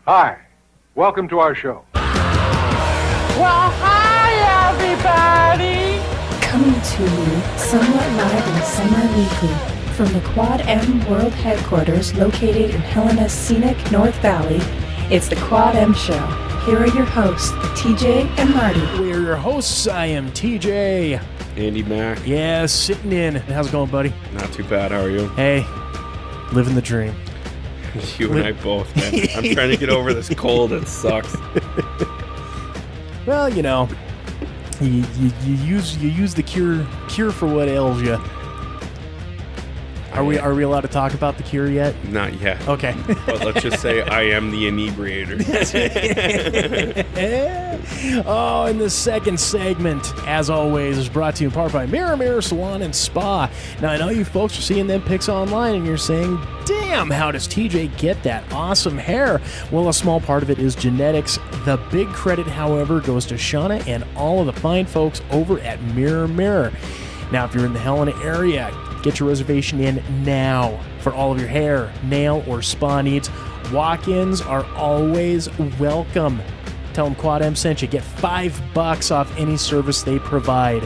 Hi. Welcome to our show. Well, hi, everybody! Coming to you somewhat live and semi-weekly from the Quad M World Headquarters located in Helena's scenic North Valley, it's the Quad M Show. Here are your hosts, TJ and Marty. We're your hosts. I am TJ. Andy Mac. Yeah, sitting in. How's it going, buddy? Not too bad. How are you? Hey, living the dream. You and I both, man. I'm trying to get over this cold. It sucks. Well, you know, you use the cure for what ails you. Are we allowed to talk about the cure yet? Not yet. Okay. But let's just say I am the inebriator. Oh, and the second segment, as always, is brought to you in part by Mirror Salon and Spa. Now, I know you folks are seeing them pics online and you're saying, damn, how does TJ get that awesome hair? Well, a small part of it is genetics. The big credit, however, goes to Chyna and all of the fine folks over at Mirror. Now, if you're in the Helena area, get your reservation in now for all of your hair, nail, or spa needs. Walk-ins are always welcome. Tell them Quad M sent you. Get $5 off any service they provide.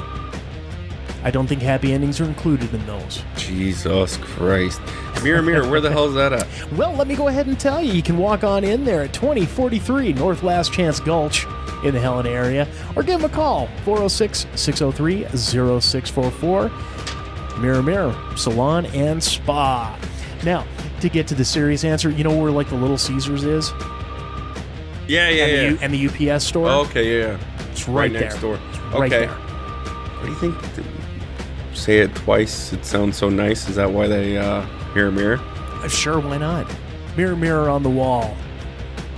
I don't think happy endings are included in those. Jesus Christ. Mirror, where the hell is that at? Well, let me go ahead and tell you. You can walk on in there at 2043 North Last Chance Gulch in the Helena area, or give them a call, 406-603-0644. Mirror, Salon and Spa. Now, to get to the serious answer, you know where like the Little Caesars is? Yeah. And the UPS store? Oh, okay, yeah. It's right next there. door. It's right Okay. there. What do you think? Say it twice. It sounds so nice. Is that why they mirror? Sure, why not? Mirror on the wall.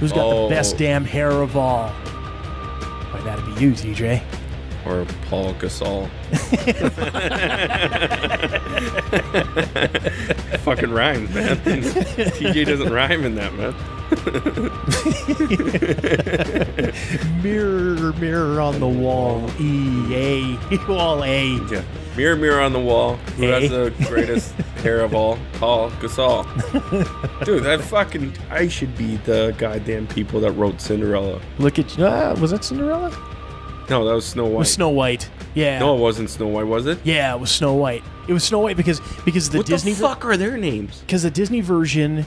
Who's got the best damn hair of all? Why, that'd be you, TJ. Or Paul Gasol. Fucking rhymes, man. TJ doesn't rhyme in that, man. Mirror on the wall. Wall A. Yeah. Mirror on the wall. Who has the greatest hair of all? Paul Gasol. Dude, I should be the goddamn people that wrote Cinderella. Look at you. Was that Cinderella? No, that was Snow White. It was Snow White. Yeah. No, it wasn't Snow White, was it? Yeah, it was Snow White. It was Snow White because the what Disney. What the fuck are their names? Because the Disney version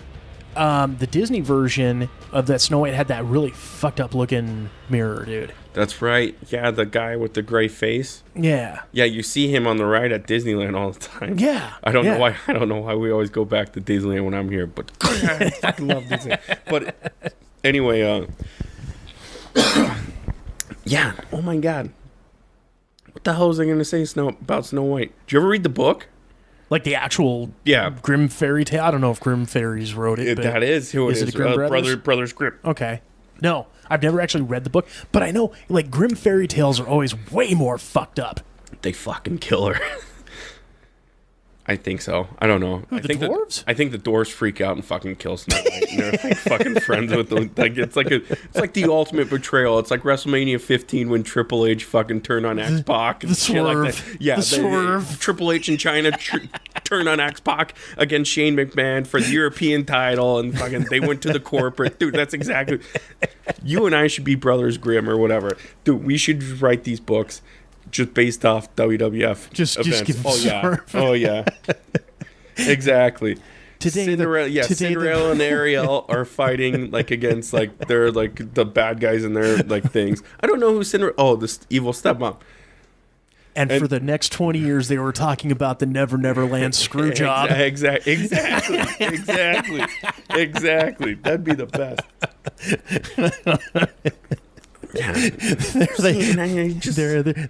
of that Snow White had that really fucked up looking mirror, dude. That's right. Yeah, the guy with the gray face. Yeah. Yeah, you see him on the ride at Disneyland all the time. Yeah. I don't know why. I don't know why we always go back to Disneyland when I'm here, but I fucking love Disney. But anyway, yeah. Oh my God. What the hell was I going to say about Snow White? Did you ever read the book? Like the actual Grimm fairy tale? I don't know if Grimm Fairies wrote it. That is who it is. It Grimm Brothers Grimm. Okay. No, I've never actually read the book, but I know like Grimm fairy tales are always way more fucked up. They fucking kill her. I think so. I don't know. Who, I think dwarves? I think the dwarves freak out and fucking kill Snow White. And they're like fucking friends with them. Like it's like the ultimate betrayal. It's like WrestleMania 15 when Triple H fucking turned on X-Pac and the shit like swerve. that. Yeah, the swerve. Triple H and Chyna turned on X-Pac against Shane McMahon for the European title, and fucking they went to the corporate. Dude, that's exactly. You and I should be Brothers Grimm or whatever. Dude, we should write these books. Just based off WWF just events. give Oh yeah. Exactly. Today Cinderella and Ariel are fighting like against like they're like the bad guys in their like things. I don't know who Cinderella. Oh, this evil stepmom. And for the next 20 years, they were talking about the Neverland Screw Job. Exactly. That'd be the best.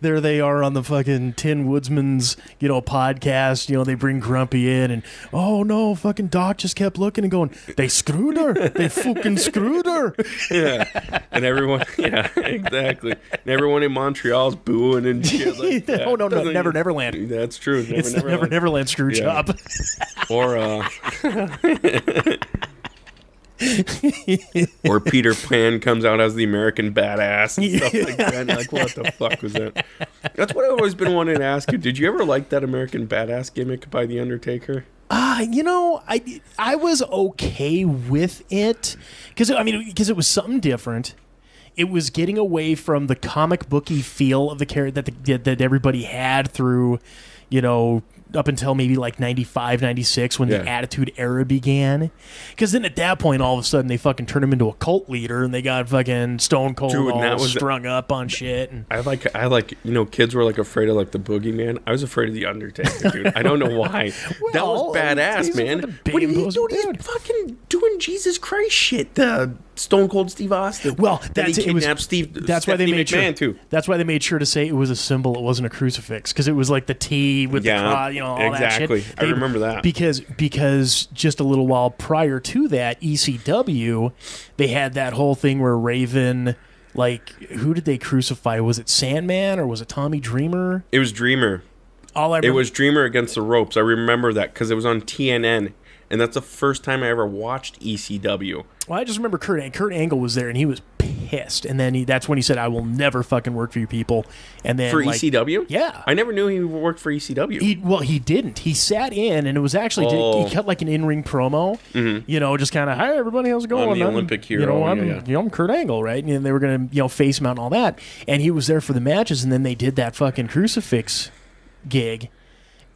There they are on the fucking Tin Woodsman's, podcast. They bring Grumpy in and, oh no, fucking Doc just kept looking and going, they screwed her. They fucking screwed her. Yeah. And everyone, yeah, exactly. And everyone in Montreal's booing and shit like that. Oh no, Neverland. That's true. It's the Neverland Screw Job. Or, or Peter Pan comes out as the American badass and stuff like that. Like, what the fuck was that? That's what I've always been wanting to ask you. Did you ever like that American badass gimmick by The Undertaker? I was okay with it because it was something different. It was getting away from the comic booky feel of the character that everybody had through, up until maybe like 95, 96 when the Attitude Era began. Because then at that point, all of a sudden, they fucking turned him into a cult leader and they got fucking Stone Cold all strung up on shit. And I like kids were like afraid of like the boogeyman. I was afraid of the Undertaker, dude. I don't know why. That was badass, man. What are you doing? He's fucking doing Jesus Christ shit. Stone Cold Steve Austin. Well, that's why they made sure. Too. That's why they made sure to say it was a symbol. It wasn't a crucifix because it was like the T with the cross, all exactly. that shit. I remember that because just a little while prior to that, ECW, they had that whole thing where Raven, like, who did they crucify? Was it Sandman or was it Tommy Dreamer? It was Dreamer. It was Dreamer against the ropes. I remember that because it was on TNN. And that's the first time I ever watched ECW. Well, I just remember Kurt Angle was there, and he was pissed. And then that's when he said, "I will never fucking work for you people." And then for ECW, yeah, I never knew he worked for ECW. He didn't. He sat in, and it was actually he cut like an in-ring promo. Mm-hmm. Just kind of, "Hi everybody, how's it going?" I'm the Olympic hero. I'm Kurt Angle, right? And they were gonna face him out and all that. And he was there for the matches, and then they did that fucking crucifix gig.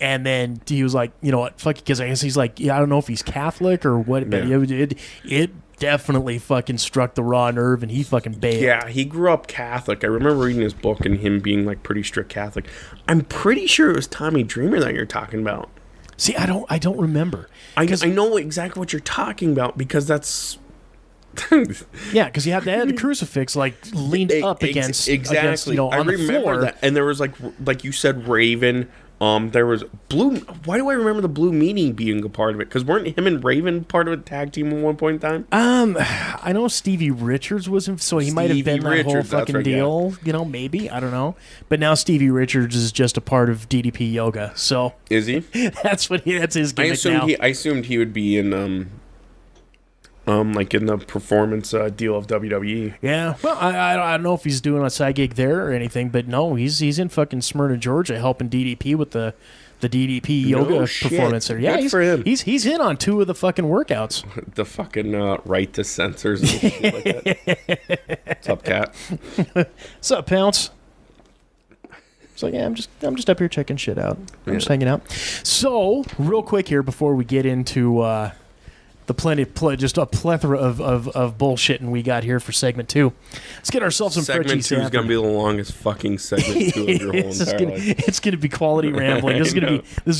And then he was like, you know what, fuck it, because I guess he's like, I don't know if he's Catholic or what, but it definitely fucking struck the raw nerve, and he fucking bailed. Yeah, he grew up Catholic. I remember reading his book and him being like pretty strict Catholic. I'm pretty sure it was Tommy Dreamer that you're talking about. See, I don't remember. I know exactly what you're talking about because that's... yeah, because you had the crucifix like leaned up against exactly. on I remember the floor. that, and there was like you said, Raven. There was Blue. Why do I remember the Blue Meanie being a part of it? Because weren't him and Raven part of a tag team at one point in time? I know Stevie Richards was, so he might have been that whole fucking deal. Yeah. Maybe, I don't know. But now Stevie Richards is just a part of DDP Yoga. So is he? That's his gimmick now. I assumed he would be in like in the performance deal of WWE. Yeah, well, I don't know if he's doing a side gig there or anything, but no, he's in fucking Smyrna, Georgia, helping DDP with the DDP yoga performance there. Yeah, good for him. He's in on 2 of the fucking workouts. The fucking right to censors and shit like that. What's up, Cat? What's up, Pounce? So yeah, I'm just up here checking shit out. I'm just hanging out. So real quick here before we get into just a plethora of bullshitting we got here for segment 2. Let's get ourselves some segment 2 is going to be the longest fucking segment 2 of your whole entire life. It's going to be quality rambling. This is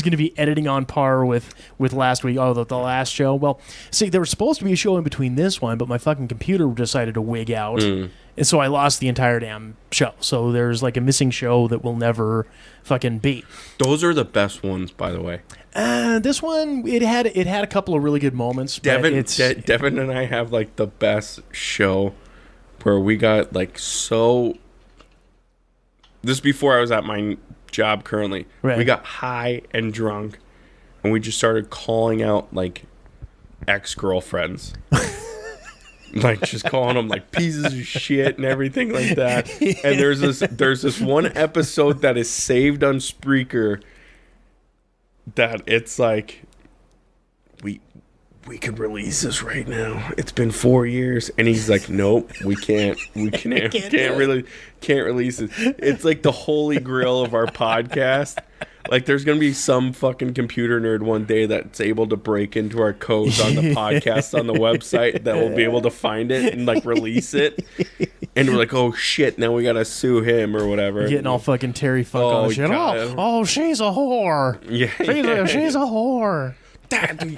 going to be editing on par with last week. Oh, the last show. Well, see, there was supposed to be a show in between this one, but my fucking computer decided to wig out. And so I lost the entire damn show. So there's like a missing show that will never fucking be. Those are the best ones, by the way. This one, it had a couple of really good moments. Devin and I have like the best show where we got like so... This is before I was at my job currently. Right. We got high and drunk and we just started calling out like ex-girlfriends. Like just calling them like pieces of shit and everything like that. And there's this one episode that is saved on Spreaker that it's like we could release this right now. It's been 4 years, and he's like, nope, we can't release it. It's like the holy grail of our podcast. Like, there's going to be some fucking computer nerd one day that's able to break into our codes on the podcast on the website that will be able to find it and, like, release it. And we're like, oh, shit, now we got to sue him or whatever. Getting all fucking Terry Funk on the shit. Oh, she's a whore. Yeah. She's a whore.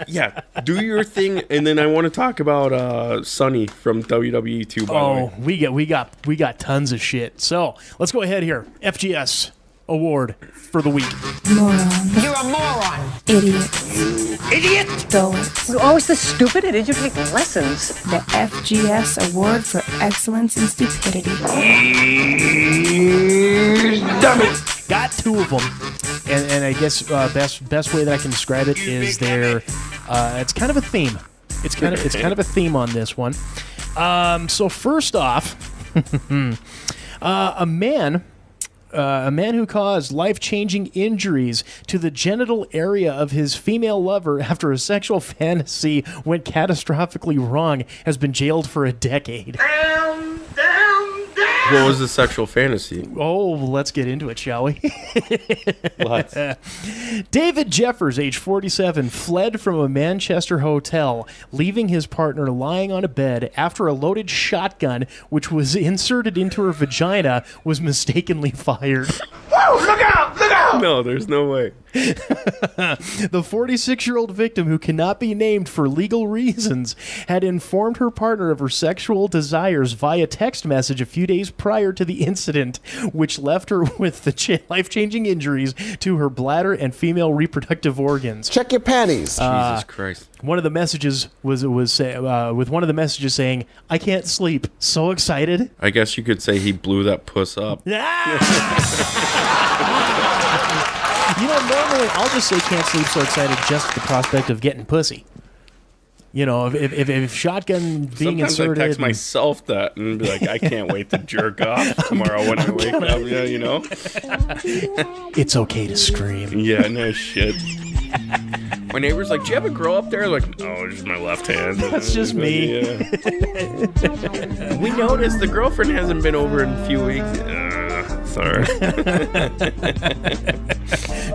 Yeah, do your thing, and then I want to talk about Sonny from WWE too. By the way, we got tons of shit. So let's go ahead here. FGS award for the week. Moron. You're a moron. Idiot. Idiot. Dullets. You're always this stupid, or did you take lessons? The FGS Award for Excellence in Stupidity. Got 2 of them, and I guess best way that I can describe it is it's kind of a theme. It's kind of a theme on this one. So first off, a man caused life-changing injuries to the genital area of his female lover after a sexual fantasy went catastrophically wrong has been jailed for a decade. What was the sexual fantasy? Oh, let's get into it, shall we? Let's. David Jeffers, age 47, fled from a Manchester hotel, leaving his partner lying on a bed after a loaded shotgun, which was inserted into her vagina, was mistakenly fired. Whoa, look out! Look out! No, there's no way. The 46-year-old victim, who cannot be named for legal reasons, had informed her partner of her sexual desires via text message a few days prior to the incident, which left her with the life-changing injuries to her bladder and female reproductive organs. Check your panties. Jesus Christ. One of the messages was one of the messages saying, "I can't sleep, so excited." I guess you could say he blew that puss up. You know, normally I'll just say "can't sleep, so excited" just at the prospect of getting pussy. You know, if shotgun being Sometimes inserted. I text myself that and be like, I can't wait to jerk off tomorrow when I wake up. Yeah, you know? It's okay to scream. Yeah, no shit. My neighbor's like, do you have a girl up there? Like, oh, it's just my left hand. That's just me. Yeah. We noticed the girlfriend hasn't been over in a few weeks. Sorry.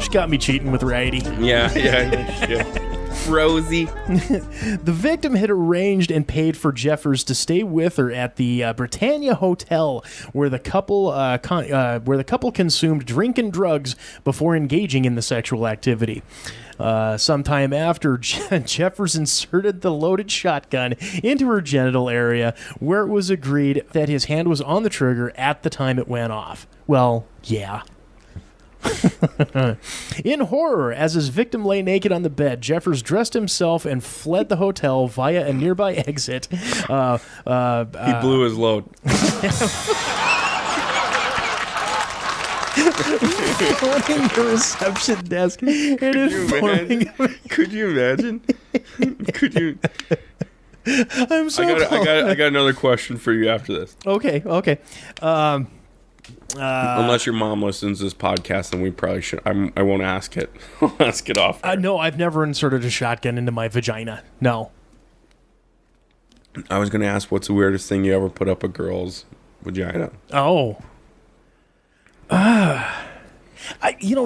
She got me cheating with Righty. Yeah, shit. Rosie. The victim had arranged and paid for Jeffers to stay with her at the Britannia Hotel, where the couple consumed drink and drugs before engaging in the sexual activity. Sometime after, Jeffers inserted the loaded shotgun into her genital area, where it was agreed that his hand was on the trigger at the time it went off. Well, yeah. In horror, as his victim lay naked on the bed, Jeffers dressed himself and fled the hotel via a nearby exit. He blew his load. Phoning the reception desk and informing. Could you imagine? Could you? I'm so. I got another question for you after this. Okay. Unless your mom listens to this podcast, then we probably should. I won't ask it. I'll ask it off. No, I've never inserted a shotgun into my vagina. No. I was going to ask, what's the weirdest thing you ever put up a girl's vagina? Oh.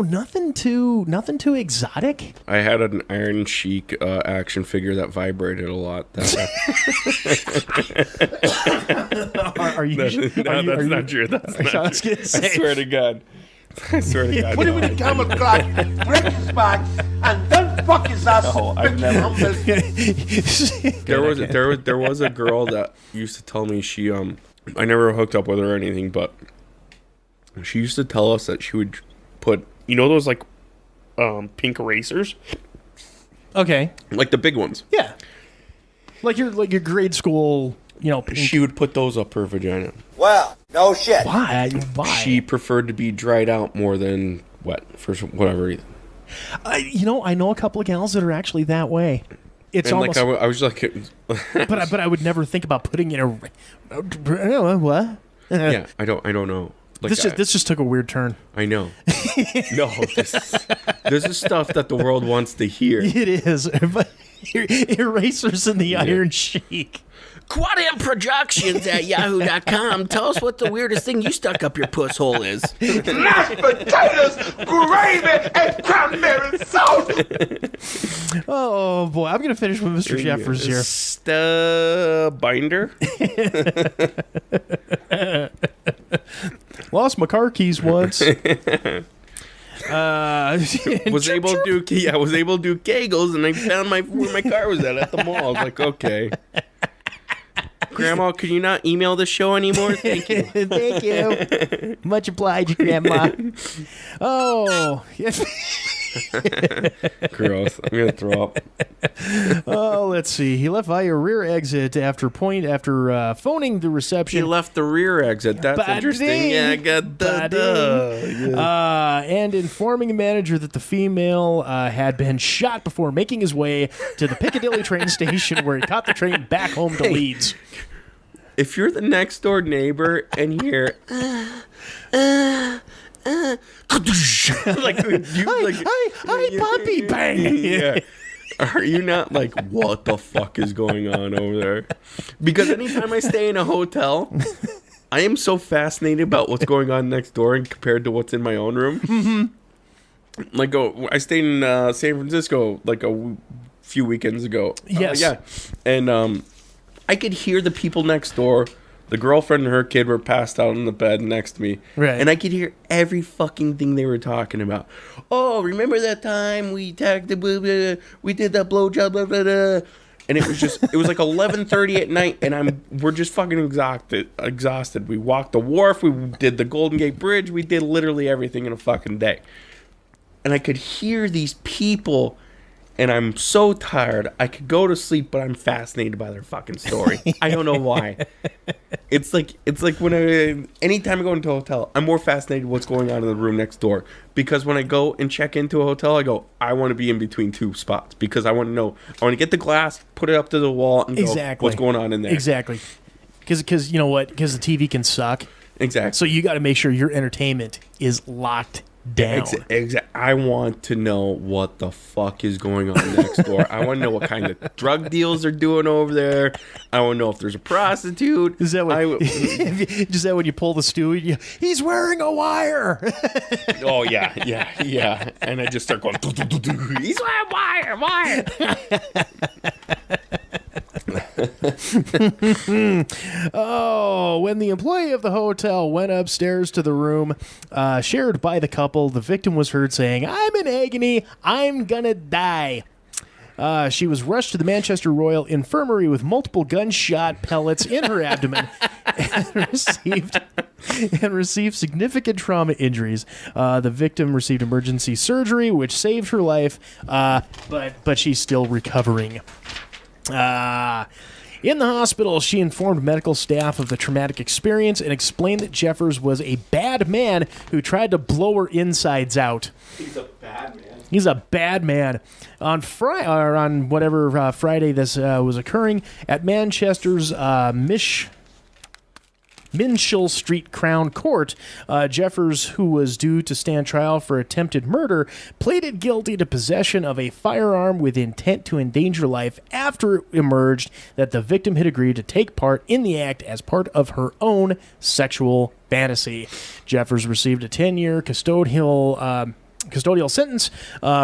Nothing too exotic. I had an Iron Sheik action figure that vibrated a lot. Are you? That's not true. That's not I was true. gonna say. I swear to God. I swear to God. Put him in the camouflage, break his back, and then fuck his ass. No, I've never. There was a girl that used to tell me she I never hooked up with her or anything, but she used to tell us that she would put, you know, those like pink erasers, Okay. like the big ones. Yeah. Like your grade school, you know. Pink. She would put those up her vagina. Well, no shit. Why? She preferred to be dried out more than wet for whatever reason. I know a couple of gals that are actually that way. It's And almost. like I was like, but I would never think about putting in a. What? yeah, I don't know. Like, This just took a weird turn. I know. No, this is stuff that the world wants to hear. It is. But erasers in the Iron Sheik. Quad M Productions at yahoo.com. Tell us what the weirdest thing you stuck up your puss hole is. Mashed potatoes, gravy, and cranberry sauce. Oh boy, I'm gonna finish with Mr. Jeffers here. Binder. Lost my car keys once. was able to do kegels, and I found where my car was at the mall. I was like, okay. Grandma, can you not email the show anymore? Thank you. Thank you. Much obliged, Grandma. Oh, yes. Gross. I'm gonna throw up. Oh, let's see. He left via rear exit after phoning the reception. He left the rear exit. That's interesting. Yeah, I got and informing a manager that the female had been shot before making his way to the Piccadilly train station, where he caught the train back home to Leeds. If you're the next door neighbor and you hear, like you, hi, puppy, bang. Yeah. Are you not like, what the fuck is going on over there? Because anytime I stay in a hotel, I am so fascinated about what's going on next door and compared to what's in my own room. Mm-hmm. Like, I stayed in San Francisco like a few weekends ago. Yes. Yeah. And I could hear the people next door. The girlfriend and her kid were passed out on the bed next to me. Right. And I could hear every fucking thing they were talking about. Oh, remember that time we tagged the blah, blah, blah, we did that blowjob, blah, blah, blah. And it was like 11:30 at night, and we're just fucking exhausted. We walked the wharf, we did the Golden Gate Bridge, we did literally everything in a fucking day. And I could hear these people, and I'm so tired. I could go to sleep, but I'm fascinated by their fucking story. I don't know why. It's like when anytime I go into a hotel, I'm more fascinated with what's going on in the room next door. Because when I go and check into a hotel, I go, I want to be in between two spots because I want to know. I want to get the glass, put it up to the wall, and go, what's going on in there? Exactly. Because you know what? Because the TV can suck. Exactly. So you got to make sure your entertainment is locked down. I want to know what the fuck is going on next door. I want to know what kind of drug deals they're doing over there. I want to know if there's a prostitute. Is that what? Just that when you pull the stool, he's wearing a wire. Oh yeah. And I just start going. He's wearing wire. Oh, when the employee of the hotel went upstairs to the room shared by the couple, the victim was heard saying, "I'm in agony. I'm gonna die." She was rushed to the Manchester Royal Infirmary with multiple gunshot pellets in her abdomen and received significant trauma injuries. The victim received emergency surgery, which saved her life, but she's still recovering. In the hospital, she informed medical staff of the traumatic experience and explained that Jeffers was a bad man who tried to blow her insides out. He's a bad man. He's a bad man. On Friday this was occurring at Manchester's Minshall Street Crown Court, Jeffers, who was due to stand trial for attempted murder, pleaded guilty to possession of a firearm with intent to endanger life after it emerged that the victim had agreed to take part in the act as part of her own sexual fantasy. Jeffers received a 10-year custodial sentence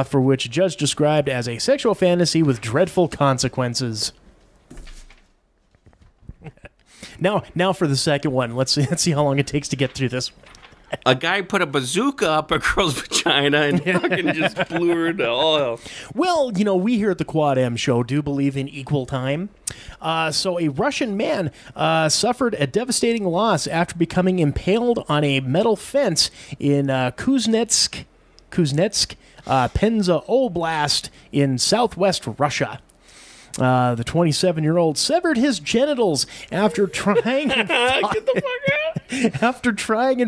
for which a judge described as a sexual fantasy with dreadful consequences. Now for the second one. Let's see how long it takes to get through this one. A guy put a bazooka up a girl's vagina and fucking just blew her to oil. Well, we here at the Quad M Show do believe in equal time. So a Russian man suffered a devastating loss after becoming impaled on a metal fence in Kuznetsk, Penza Oblast in southwest Russia. The 27-year-old severed his genitals after trying and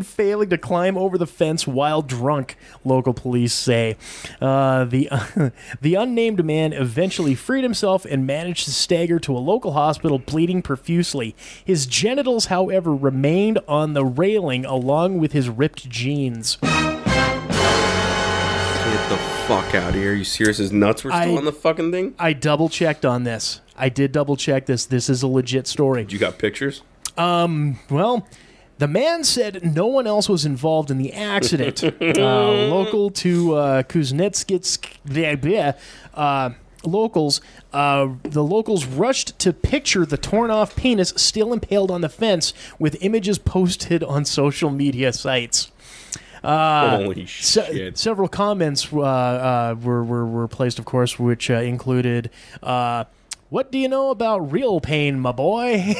failing to climb over the fence while drunk, local police say. The unnamed man eventually freed himself and managed to stagger to a local hospital, bleeding profusely. His genitals, however, remained on the railing along with his ripped jeans. Get the fuck out of here. Are you serious? His nuts were still on the fucking thing? I double-checked on this. I did double-check this. This is a legit story. You got pictures? Well, the man said no one else was involved in the accident. Local to Kuznetsk, the locals rushed to picture the torn-off penis still impaled on the fence with images posted on social media sites. Holy shit. Several comments were placed, of course, which included, "What do you know about real pain, my boy?"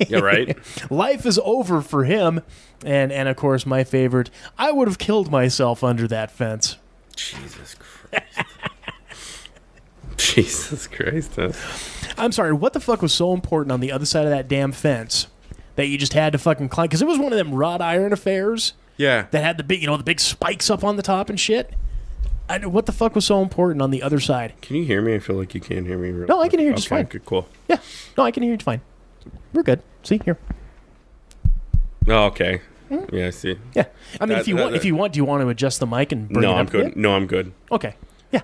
Yeah, right. Life is over for him. And of course, my favorite, "I would have killed myself under that fence." Jesus Christ. Jesus Christ. I'm sorry, what the fuck was so important on the other side of that damn fence that you just had to fucking climb? Because it was one of them wrought iron affairs. Yeah. That had the big spikes up on the top and shit. What the fuck was so important on the other side? Can you hear me? I feel like you can't hear me. No, I can hear you just fine. Okay, cool. Yeah. No, I can hear you fine. We're good. See, here. Oh, okay. Yeah, I see. Yeah. I mean, if you want, do you want to adjust the mic and bring it up? No, I'm good. Yeah? No, I'm good. Okay. Yeah.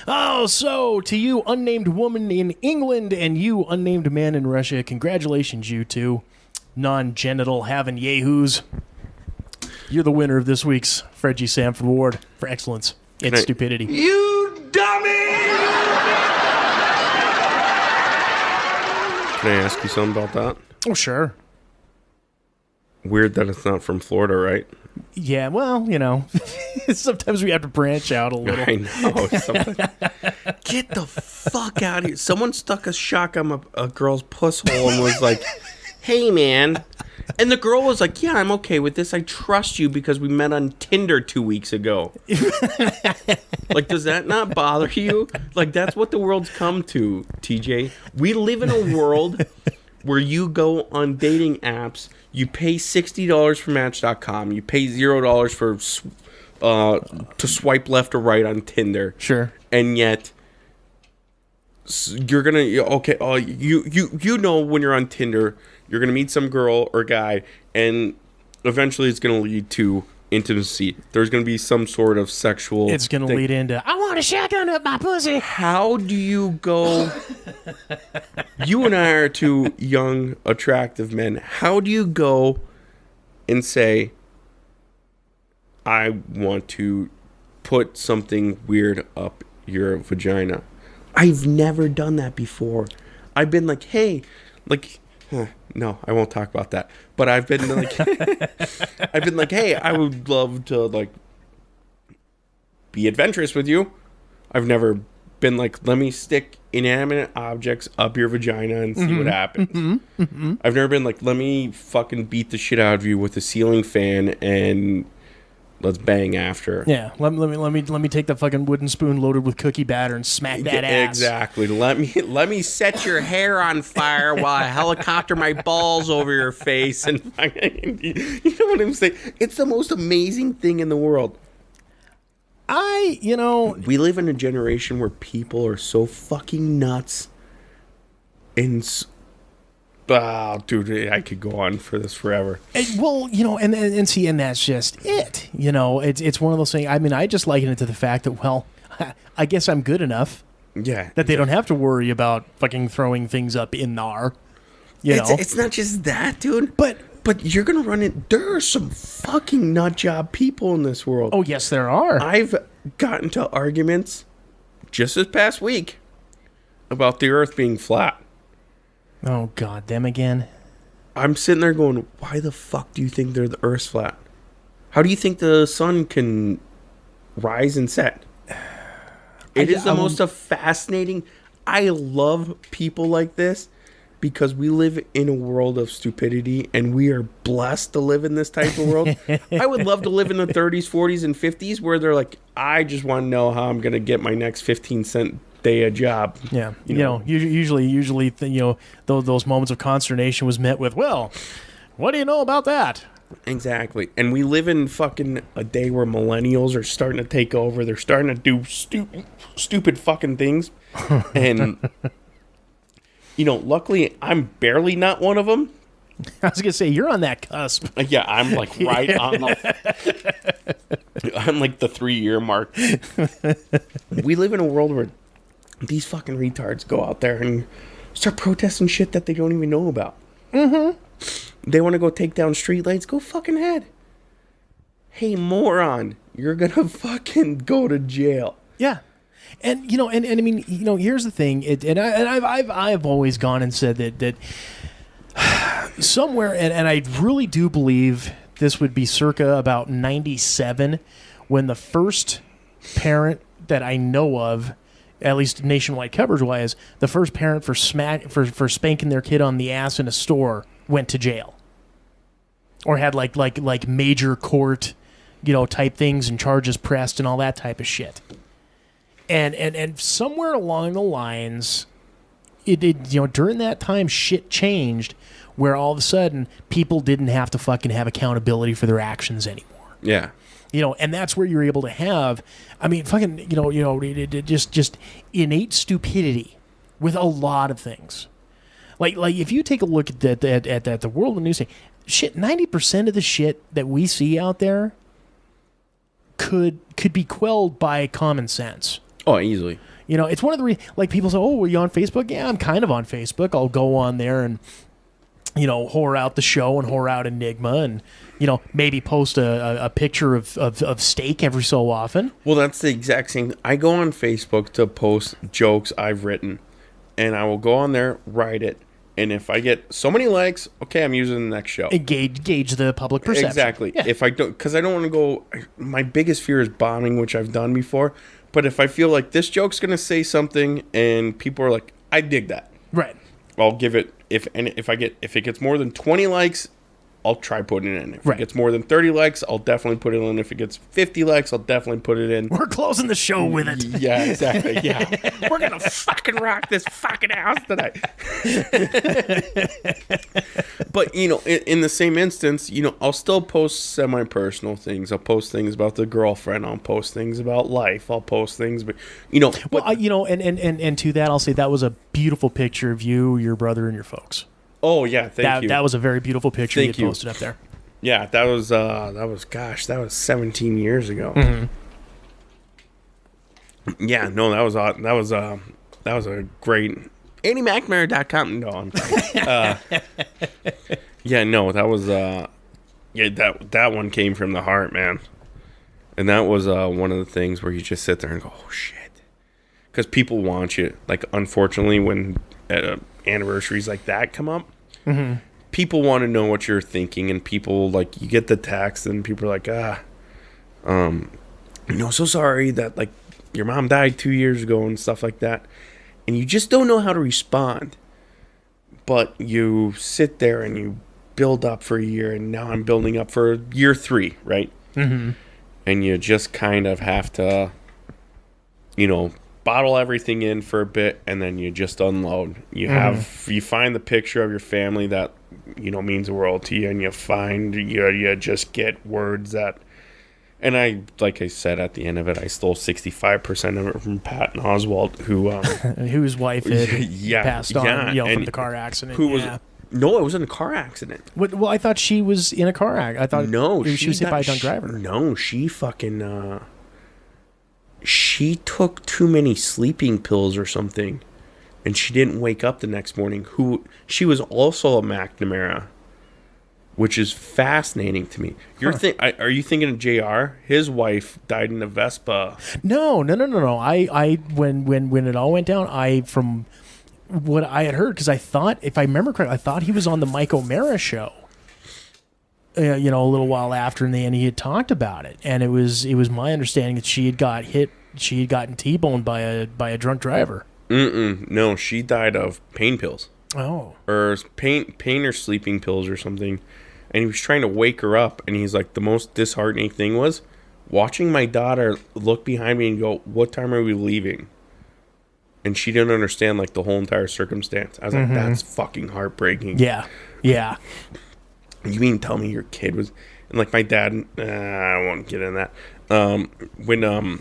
Oh, so to you, unnamed woman in England, and you, unnamed man in Russia, congratulations, you two non-genital having yahoos. You're the winner of this week's Fred G. Sanford Award for excellence in stupidity. You dummy! Can I ask you something about that? Oh, sure. Weird that it's not from Florida, right? Yeah, well, sometimes we have to branch out a little. I know. Get the fuck out of here. Someone stuck a shock on a girl's puss hole and was like, hey, man. And the girl was like, yeah, I'm okay with this. I trust you because we met on Tinder 2 weeks ago. Like, does that not bother you? Like, that's what the world's come to, TJ. We live in a world where you go on dating apps, you pay $60 for Match.com, you pay $0 for to swipe left or right on Tinder. Sure. And yet you're gonna you know when you're on Tinder, you're gonna meet some girl or guy, and eventually it's gonna lead to intimacy. There's gonna be some sort of sexual. It's gonna lead into I want a shotgun up my pussy. How do you go? You and I are two young, attractive men. How do you go and say, I want to put something weird up your vagina? I've never done that before. I've been like, hey, no, I won't talk about that. But I've been like, hey, I would love to be adventurous with you. I've never been like, let me stick inanimate objects up your vagina and see what happens. I've never been like, let me fucking beat the shit out of you with a ceiling fan and let's bang after. Yeah, let me take the fucking wooden spoon loaded with cookie batter and smack that ass. Exactly. Let me set your hair on fire while I helicopter my balls over your face and fucking, you know what I'm saying? It's the most amazing thing in the world. We live in a generation where people are so fucking nuts. And dude, I could go on for this forever. And that's just it. It's one of those things. I mean, I just liken it to the fact that, well, I guess I'm good enough. Yeah. That they don't have to worry about fucking throwing things up in there. It's not just that, dude. But you're going to run it. There are some fucking nut job people in this world. Oh, yes, there are. I've gotten to arguments just this past week about the earth being flat. Oh, God, them again. I'm sitting there going, why the fuck do you think the earth's flat? How do you think the sun can rise and set? It is the most fascinating. I love people like this because we live in a world of stupidity and we are blessed to live in this type of world. I would love to live in the 30s, 40s, and 50s where they're like, I just want to know how I'm going to get my next 15-cent day a job. Yeah, usually those moments of consternation was met with, well, what do you know about that? Exactly. And we live in fucking a day where millennials are starting to take over. They're starting to do stupid fucking things. And luckily I'm barely not one of them. I was gonna say you're on that cusp. Yeah, I'm like right on I'm like the 3-year mark. We live in a world where these fucking retards go out there and start protesting shit that they don't even know about. Mm-hmm. They want to go take down streetlights. Go fucking ahead. Hey, moron, you're gonna fucking go to jail. Yeah, and I mean, here's the thing. I've always gone and said that somewhere, and I really do believe this would be circa about 97 when the first parent that I know of, at least nationwide coverage wise, the first parent for spanking their kid on the ass in a store went to jail, or had like major court, type things and charges pressed and all that type of shit. And somewhere along the lines, it during that time shit changed, where all of a sudden people didn't have to fucking have accountability for their actions anymore. Yeah. And that's where you're able to have, I mean, fucking, just innate stupidity with a lot of things. Like if you take a look at the world of news, shit, 90% of the shit that we see out there could be quelled by common sense. Oh, easily. You know, it's one of the like people say, "Oh, were you on Facebook?" Yeah, I'm kind of on Facebook. I'll go on there and whore out the show and whore out Enigma and maybe post a picture of steak every so often. Well, that's the exact same. I go on Facebook to post jokes I've written, and I will go on there, write it, and if I get so many likes, okay, I'm using the next show. Gauge the public perception. Exactly. Yeah. If I don't, because I don't want to go. My biggest fear is bombing, which I've done before. But if I feel like this joke's gonna say something, and people are like, "I dig that," right? I'll give it. If it gets more than 20 likes, I'll try putting it in. If Right. it gets more than 30 likes, I'll definitely put it in. If it gets 50 likes, I'll definitely put it in. We're closing the show with it. Yeah, exactly. Yeah. We're going to fucking rock this fucking house tonight. But, in the same instance, I'll still post semi-personal things. I'll post things about the girlfriend. I'll post things about life. I'll post things, but. Well, and to that, I'll say that was a beautiful picture of you, your brother, and your folks. Oh, yeah, thank you. That was a very beautiful picture Thank you you. posted up there. Yeah, that was 17 years ago. Mm-hmm. Yeah, no, that was a great AndyMcnamara.com. No, I'm yeah, no, that was that one came from the heart, man. And that was one of the things where you just sit there and go, "Oh shit." Cuz people want you. Like, unfortunately, when anniversaries like that come up, people want to know what you're thinking, and people, like, you get the text and people are like, so sorry that, like, your mom died 2 years ago and stuff like that, and you just don't know how to respond. But you sit there and you build up for a year, and now I'm building up for year 3, right? And you just kind of have to bottle everything in for a bit, and then you just unload. You find the picture of your family that means the world to you, and you find you just get words that. And like I said at the end of it, I stole 65% of it from Pat and Oswald, whose wife had passed on, from the car accident. No, it was in a car accident. Well, I thought she was in a car accident. I thought she was hit by a drunk driver. No, she fucking. She took too many sleeping pills or something, and she didn't wake up the next morning. She was also a McNamara, which is fascinating to me. Are you thinking of JR? His wife died in a Vespa. No. I when it all went down, from what I had heard, because I thought, if I remember correctly, I thought he was on the Mike O'Mara show. A little while after, and he had talked about it, and it was my understanding that she had gotten T-boned by a drunk driver. No, she died of pain pills. Oh, or pain or sleeping pills or something, and he was trying to wake her up, and he's like, the most disheartening thing was watching my daughter look behind me and go, "What time are we leaving?" And she didn't understand, like, the whole entire circumstance. I was like, that's fucking heartbreaking. Yeah. You mean tell me your kid was... And, like, my dad... I won't get into that.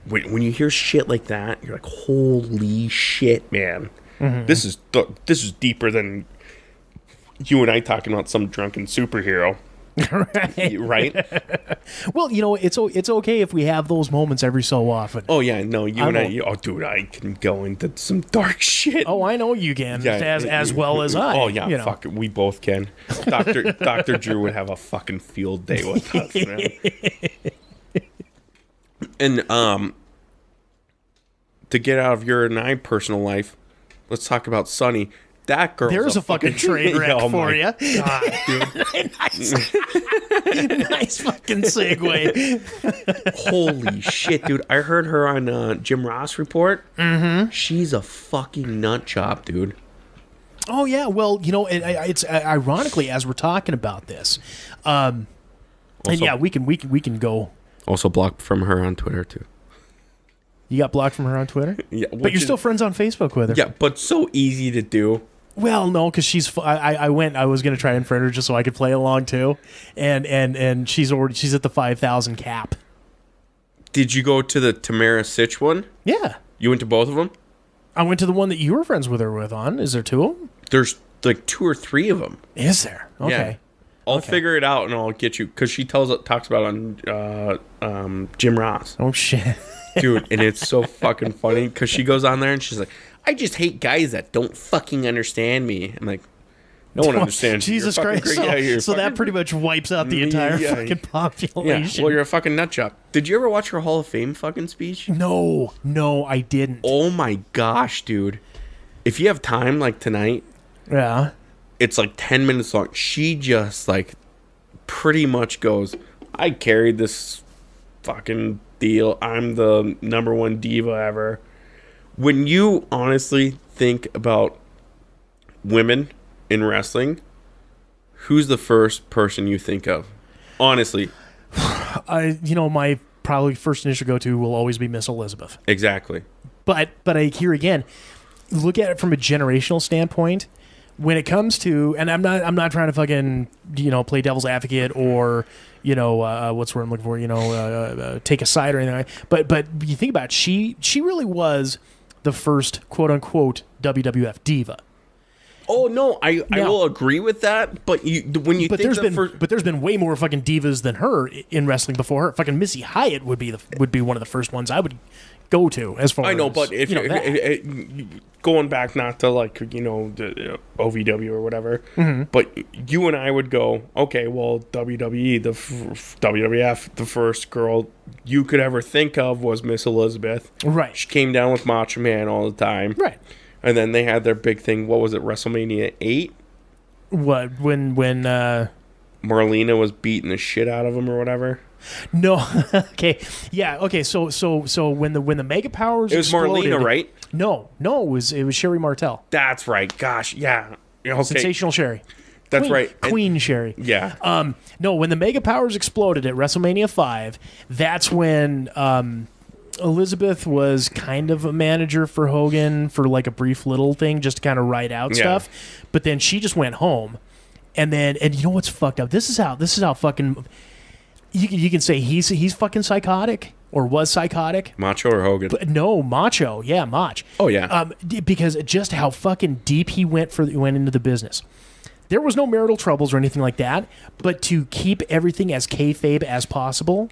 When you hear shit like that, you're like, holy shit, man. This is deeper than you and I talking about some drunken superhero. Right? Well, it's okay if we have those moments every so often. Oh, yeah, no, dude, I can go into some dark shit. Oh, I know you can, as well as I. Oh, yeah, fuck it, we both can. Dr. Drew would have a fucking field day with us, man. And, to get out of your and I personal life, let's talk about Sunny. That girl. There's a fucking train wreck for you. God, dude. Nice fucking segue. Holy shit, dude. I heard her on Jim Ross Report. She's a fucking nut job, dude. Oh, yeah. Well, it's ironically, as we're talking about this. And yeah, we can go. Also blocked from her on Twitter, too. You got blocked from her on Twitter? Yeah. But you're still friends on Facebook with her. Yeah, but so easy to do. Well, no, because I was going to try and friend her just so I could play along too, and she's at the 5,000 cap. Did you go to the Tamara Sitch one? Yeah. You went to both of them? I went to the one that you were friends with her with on. Is there two of them? There's like 2 or 3 of them. Is there? Okay. Yeah. I'll figure it out and I'll get you, because she talks about it on Jim Ross. Oh, shit. Dude, and it's so fucking funny because she goes on there and she's like, I just hate guys that don't fucking understand me. I'm like, no one understands you. Jesus You're Christ. so That pretty much wipes out the entire fucking population. Yeah, well, you're a fucking nut job. Did you ever watch her Hall of Fame fucking speech? No, I didn't. Oh my gosh, dude. If you have time, like tonight, Yeah. it's like 10 minutes long. She just like pretty much goes, I carried this fucking deal. I'm the number one diva ever. When you honestly think about women in wrestling, who's the first person you think of? Honestly. My probably first initial go-to will always be Miss Elizabeth. Exactly. But I hear again, look at it from a generational standpoint. When it comes to, and I'm not trying to fucking play devil's advocate or what's the word I'm looking for, take a side or anything like that. But you think about it, she really was the first quote unquote WWF diva. Oh no, I will agree with that. But there's been way more fucking divas than her in wrestling before her. Fucking Missy Hyatt would be one of the first ones I would go to as far as I know, but if going back not to like the OVW or whatever, but you and I would go, okay, well WWE, WWF, the first girl you could ever think of was Miss Elizabeth. Right. She came down with Macho Man all the time. Right. And then they had their big thing. What was it? WrestleMania 8? What when Marlena was beating the shit out of him or whatever. No, okay, yeah, okay. So when the Mega Powers it was exploded, Marlena, right? No, it was Sherry Martel. That's right. Gosh, yeah. Okay. Sensational Sherry. That's right. Queen Sherry. Yeah. No, when the Mega Powers exploded at WrestleMania 5, that's when Elizabeth was kind of a manager for Hogan for like a brief little thing, just to kind of write out stuff. But then she just went home, and you know what's fucked up? This is how fucking. You can say he's fucking psychotic or was psychotic. Macho or Hogan? But no, Macho. Yeah, Mach. Oh yeah. Because just how fucking deep he went into the business. There was no marital troubles or anything like that, but to keep everything as kayfabe as possible.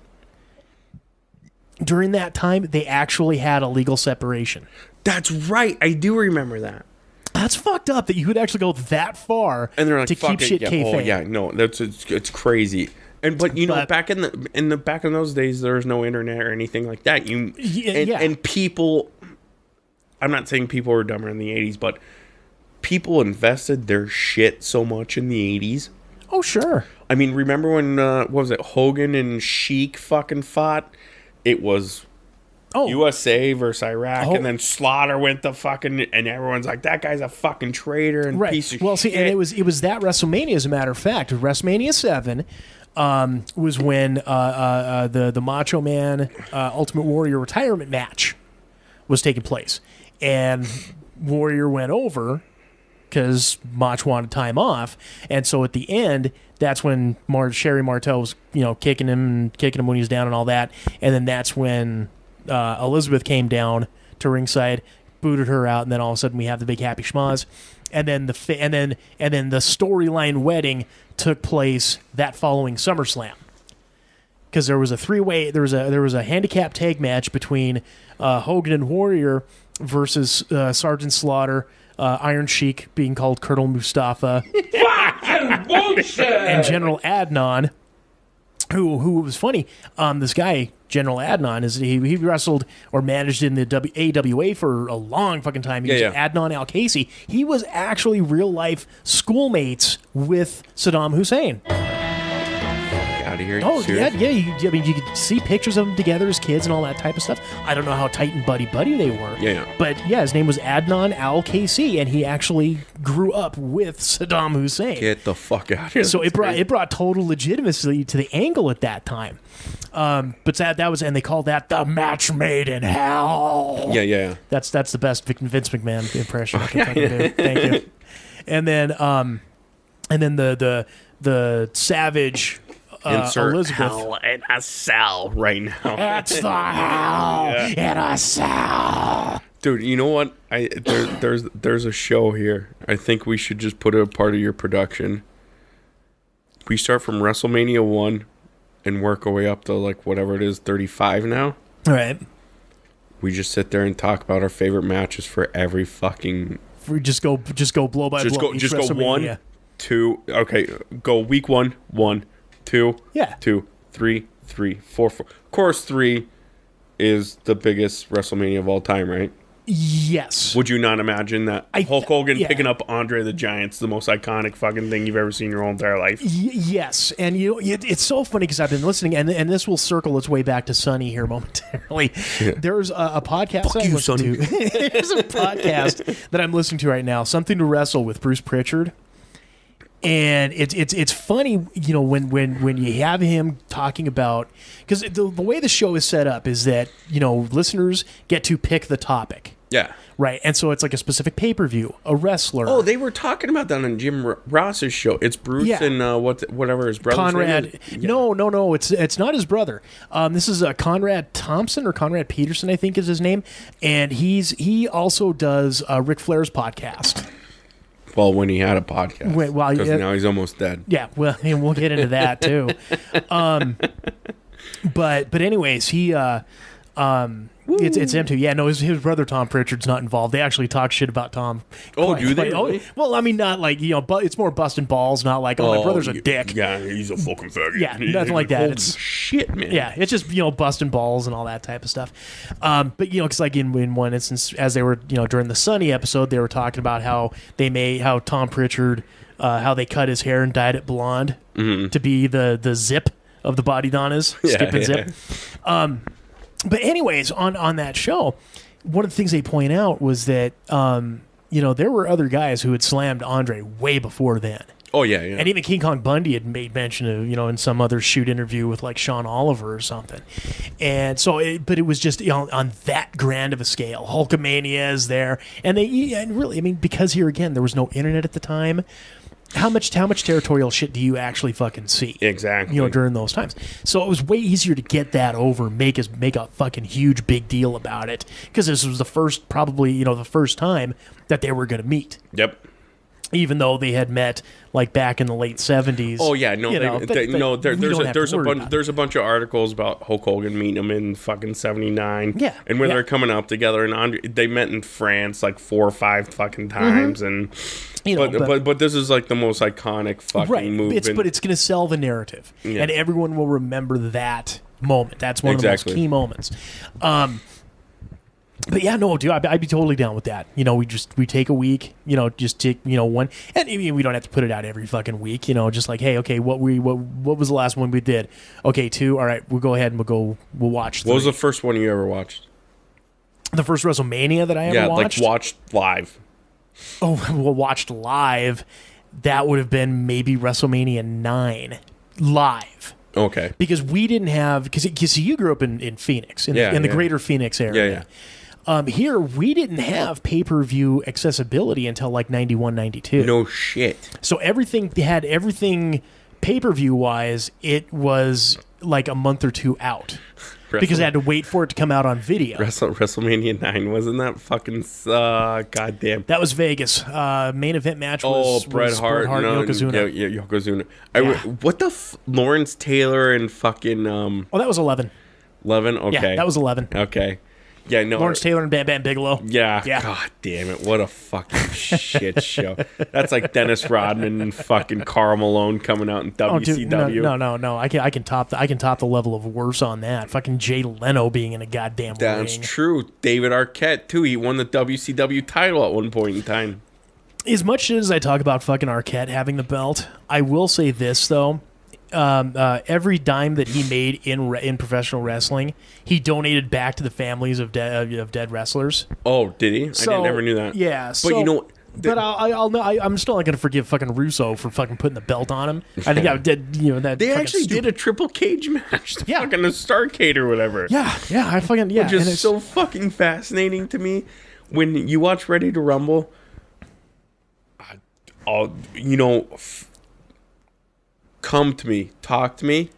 During that time, they actually had a legal separation. That's right. I do remember that. That's fucked up that you would actually go that far and they're like, to keep shit kayfabe. Oh yeah, no, it's crazy. But back in those days, there was no internet or anything like that. And people, I'm not saying people were dumber in the 80s, but people invested their shit so much in the 80s. Oh sure. I mean, remember when what was it? Hogan and Sheik fucking fought. It was USA versus Iraq, and then Slaughter went to fucking, and everyone's like, that guy's a fucking traitor and piece of shit. Well, see, and it was that WrestleMania, as a matter of fact, WrestleMania 7 was when the Macho Man Ultimate Warrior retirement match was taking place, and Warrior went over because Mach wanted time off, and so at the end, that's when Sherry Martel was kicking him when he was down and all that, and then that's when Elizabeth came down to ringside, booted her out, and then all of a sudden we have the big happy schmoz, and then the storyline wedding took place that following SummerSlam, because there was a three-way, there was a handicap tag match between Hogan and Warrior versus Sergeant Slaughter, Iron Sheik being called Colonel Mustafa, and General Adnan. Who was funny? This guy, General Adnan, he wrestled or managed in the AWA for a long fucking time. He was Adnan Al-Kaisi. He was actually real life schoolmates with Saddam Hussein. Out of here. Oh yeah. You could see pictures of them together as kids and all that type of stuff. I don't know how tight and buddy they were. Yeah. But yeah, his name was Adnan Al-Kaisi, and he actually grew up with Saddam Hussein. Get the fuck out of here. So it brought total legitimacy to the angle at that time. But that was, and they called that the match made in hell. Yeah. That's the best Vince McMahon impression I can fucking do. Thank you. And then the Savage. Insert Elizabeth. hell in a cell right now. It's the hell in a cell. Dude, you know what? There's a show here. I think we should just put it a part of your production. We start from WrestleMania 1 and work our way up to like whatever it is, 35 now. All right. We just sit there and talk about our favorite matches for every fucking. We just go blow by blow. Just go 1, 2. Okay, go week 1, 1, 2, Yeah. 2, 3, 3, 4, 4. Of course, 3 is the biggest WrestleMania of all time, right? Yes. Would you not imagine that Hulk Hogan yeah. picking up Andre the Giant's the most iconic fucking thing you've ever seen in your whole entire life? Yes, and it's so funny because I've been listening, and this will circle its way back to Sonny here momentarily. Yeah. There's a podcast that I'm listening to. There's a podcast that I'm listening to right now, Something to Wrestle with Bruce Pritchard. And it's funny, when you have him talking about, because the way the show is set up is that listeners get to pick the topic. Yeah. Right, and so it's like a specific pay-per-view, a wrestler. Oh, they were talking about that on Jim Ross's show. It's Bruce and whatever his brother's Conrad. name is. Yeah. No, it's not his brother. This is Conrad Thompson or Conrad Peterson, I think is his name, and he also does Ric Flair's podcast. Well, when he had a podcast, because now he's almost dead. Yeah, well, and we'll get into that too. But anyways, he. It's him too. Yeah, no, his brother Tom Pritchard's not involved. They actually talk shit about Tom. Oh, do they? Really? Well, I mean, not like but it's more busting balls, not like my brother's a dick. Yeah, he's a fucking faggot. Yeah, nothing like that. It's shit, man. Yeah, it's just busting balls and all that type of stuff. But because like in one instance, as they were during the Sunny episode, they were talking about how Tom Pritchard, how they cut his hair and dyed it blonde to be the zip of the body Donnas, skip and zip. But anyways, on that show, one of the things they point out was that, there were other guys who had slammed Andre way before then. Oh, yeah. And even King Kong Bundy had made mention of, in some other shoot interview with like Sean Oliver or something. And so, but it was just on that grand of a scale. Hulkamania is there. And really, I mean, because here again, there was no internet at the time. How much territorial shit do you actually fucking see? Exactly. During those times. So it was way easier to get that over, make a fucking huge big deal about it, because this was the first time that they were going to meet. Yep. Even though they had met like back in the late 70s. Oh yeah, there's a bunch of articles about Hulk Hogan meeting him in fucking 79. Yeah. And when they're coming up together, and they met in France like 4 or 5 fucking times, and but this is like the most iconic fucking move. But it's going to sell the narrative, and everyone will remember that moment. That's one of the most key moments. But yeah, no, dude, I'd be totally down with that. We take a week, just take, one, and we don't have to put it out every fucking week, just like, hey, okay, what was the last one we did? Okay, 2, all right, we'll go ahead and we'll watch 3. What was the first one you ever watched? The first WrestleMania that I ever watched? Yeah, like watched live. Oh, well, watched live, that would have been maybe WrestleMania 9 live. Okay. Because we didn't have, because you grew up in Phoenix, in the greater Phoenix area. Yeah. Here, we didn't have pay-per-view accessibility until like 91, 92. No shit. So everything pay-per-view wise, it was like a month or 2 out. Because I had to wait for it to come out on video. WrestleMania 9, wasn't that fucking goddamn? That was Vegas. Main event match was Bret Hart, Yokozuna. Yeah, Yokozuna. What the Lawrence Taylor and fucking Oh, that was 11. 11? Okay. Yeah, that was 11. Okay. Yeah, no. Lawrence Taylor and Bam Bam Bigelow. Yeah. God damn it. What a fucking shit show. That's like Dennis Rodman and fucking Karl Malone coming out in WCW. No. I can top the level of worse on that. Fucking Jay Leno being in a goddamn That's ring. true. David Arquette, too. He won the WCW title at one point in time. As much as I talk about fucking Arquette having the belt, I will say this, though. Every dime that he made in professional wrestling, he donated back to the families of dead wrestlers. Oh, did he? I never knew that. Yeah, but you know. But I'm still not going to forgive fucking Russo for fucking putting the belt on him. I think I did. That they actually did a triple cage match. Fucking the Starrcade or whatever. Yeah. Which is so fucking fascinating to me. When you watch Ready to Rumble, come to me, talk to me.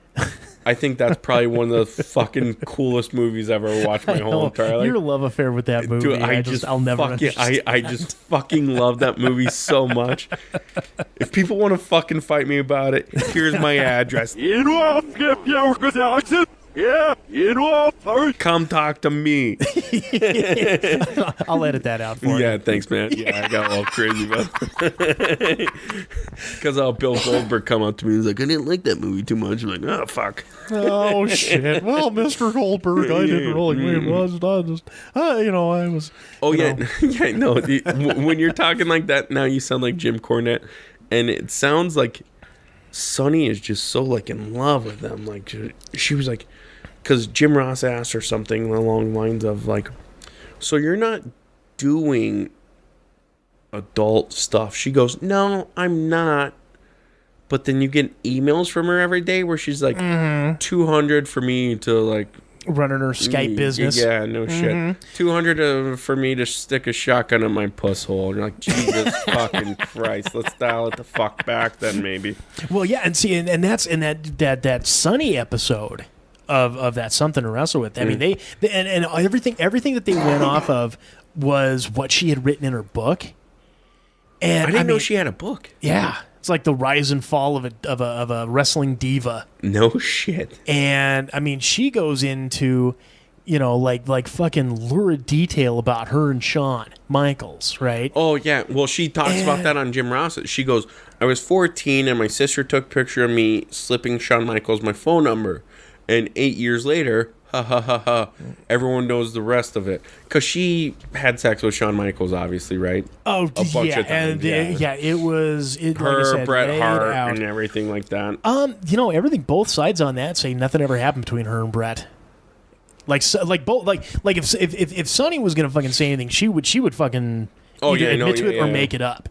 I think that's probably one of the fucking coolest movies I've ever watched my whole entire life. Your love affair with that movie, Dude, I'll never understand. I just fucking love that movie so much. If people want to fucking fight me about it, here's my address. Come talk to me. I'll edit that out for you. Yeah, thanks, man. Yeah, I got all crazy about it. Because Bill Goldberg come up to me and was like, I didn't like that movie too much. I'm like, oh, fuck. Oh, shit. Well, Mr. Goldberg, I didn't really mean I was. Oh, yeah. Yeah, no. When you're talking like that, now you sound like Jim Cornette. And it sounds like Sonny is just so, like, in love with them. Like, she was like, because Jim Ross asked her something along the lines of, like, so you're not doing adult stuff? She goes, no, I'm not. But then you get emails from her every day where she's like, 200 for me to, like, running her Skype business. Yeah, no shit. 200 for me to stick a shotgun in my puss hole. And you're like, Jesus fucking Christ. Let's dial it the fuck back then, maybe. Well, yeah, and see, and that's in that Sunny episode of that Something to Wrestle With. I mean, they and everything that they went off of was what she had written in her book. And I didn't know she had a book. Yeah. It's like the rise and fall of a wrestling diva. No shit. And I mean, she goes into, like fucking lurid detail about her and Shawn Michaels, right? Oh yeah. Well, she talks about that on Jim Ross. She goes, I was 14 and my sister took a picture of me slipping Shawn Michaels my phone number, and 8 years later, everyone knows the rest of it. Because she had sex with Shawn Michaels, obviously, right? Oh, a bunch of times. And it was her, like I said, Bret Hart, out. and everything like that. Everything. Both sides on that say nothing ever happened between her and Bret. If Sonny was gonna fucking say anything, she would fucking admit to it or make it up.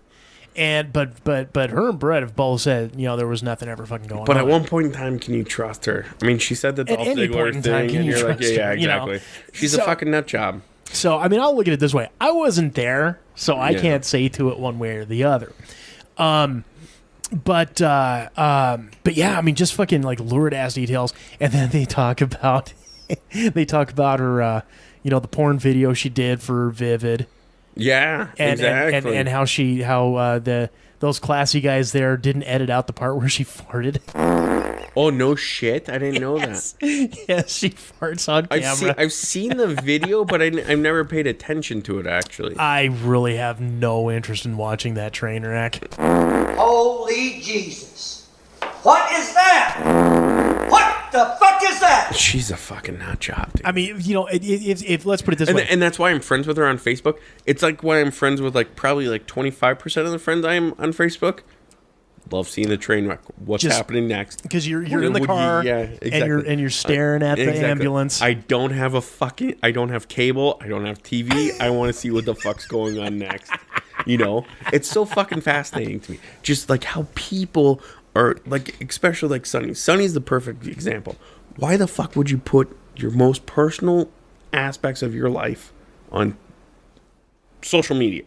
And but her and Brett have both said, there was nothing ever fucking going on. But at one point in time, can you trust her? I mean, she said the Dolph Ziggler thing, and you're like, yeah, exactly. She's a fucking nut job. So, I mean, I'll look at it this way. I wasn't there, so I can't say to it one way or the other. But yeah, I mean, just fucking like lurid ass details. And then they talk about her, the porn video she did for Vivid. Yeah, exactly. And how those classy guys there didn't edit out the part where she farted. Oh, no shit. I didn't know that. Yes, she farts on camera. I've seen the video, but I've never paid attention to it, actually. I really have no interest in watching that train wreck. Holy Jesus. What is that? What the fuck is that? She's a fucking nut job, dude. I mean, if let's put it this way. And that's why I'm friends with her on Facebook. It's like why I'm friends with probably 25% of the friends I am on Facebook. Love seeing the train wreck. What's happening next? Because you're in the car, exactly. and you're staring at the ambulance. I don't have cable. I don't have TV. I want to see what the fuck's going on next. It's so fucking fascinating to me. Just like how people are like, especially like Sonny. Sonny's the perfect example. Why the fuck would you put your most personal aspects of your life on social media?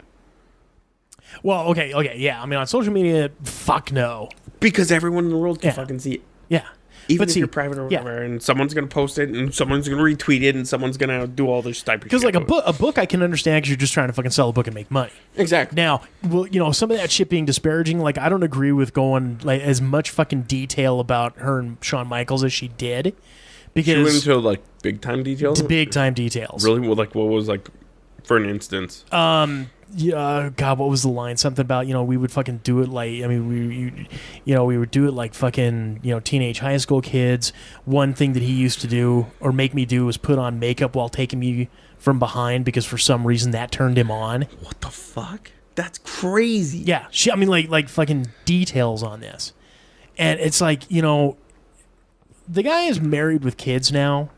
Well, okay, yeah. I mean, on social media, fuck no. Because everyone in the world can fucking see it. Yeah. Even if you're private or whatever, and someone's going to post it, and someone's going to retweet it, and someone's going to do all this type of shit. Because, like, a book I can understand because you're just trying to fucking sell a book and make money. Exactly. Now, well, some of that shit being disparaging, like, I don't agree with going, like, as much fucking detail about her and Shawn Michaels as she did. Because she went into, like, big-time details? Big-time details. Really? Well, like, what was, like, for an instance? Yeah, God, what was the line? Something about, we would fucking do it like, I mean, we would do it like fucking, teenage high school kids. One thing that he used to do or make me do was put on makeup while taking me from behind because for some reason that turned him on. What the fuck? That's crazy. Yeah, I mean, like fucking details on this. And it's like, the guy is married with kids now.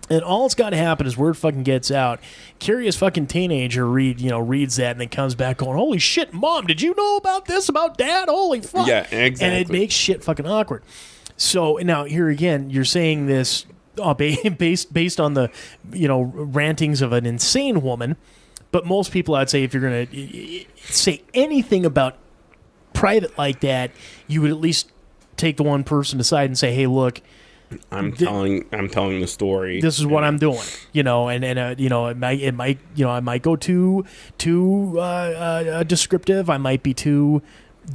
And all it's got to happen is word fucking gets out. Curious fucking teenager reads that and then comes back going, holy shit, Mom, did you know about this about Dad? Holy fuck. Yeah, exactly. And it makes shit fucking awkward. So now here again, you're saying this based on the rantings of an insane woman. But most people, I'd say, if you're going to say anything about private like that, you would at least take the one person aside and say, hey, look, I'm telling the story. This is what I'm doing, and you know, it might, I might go too descriptive. I might be too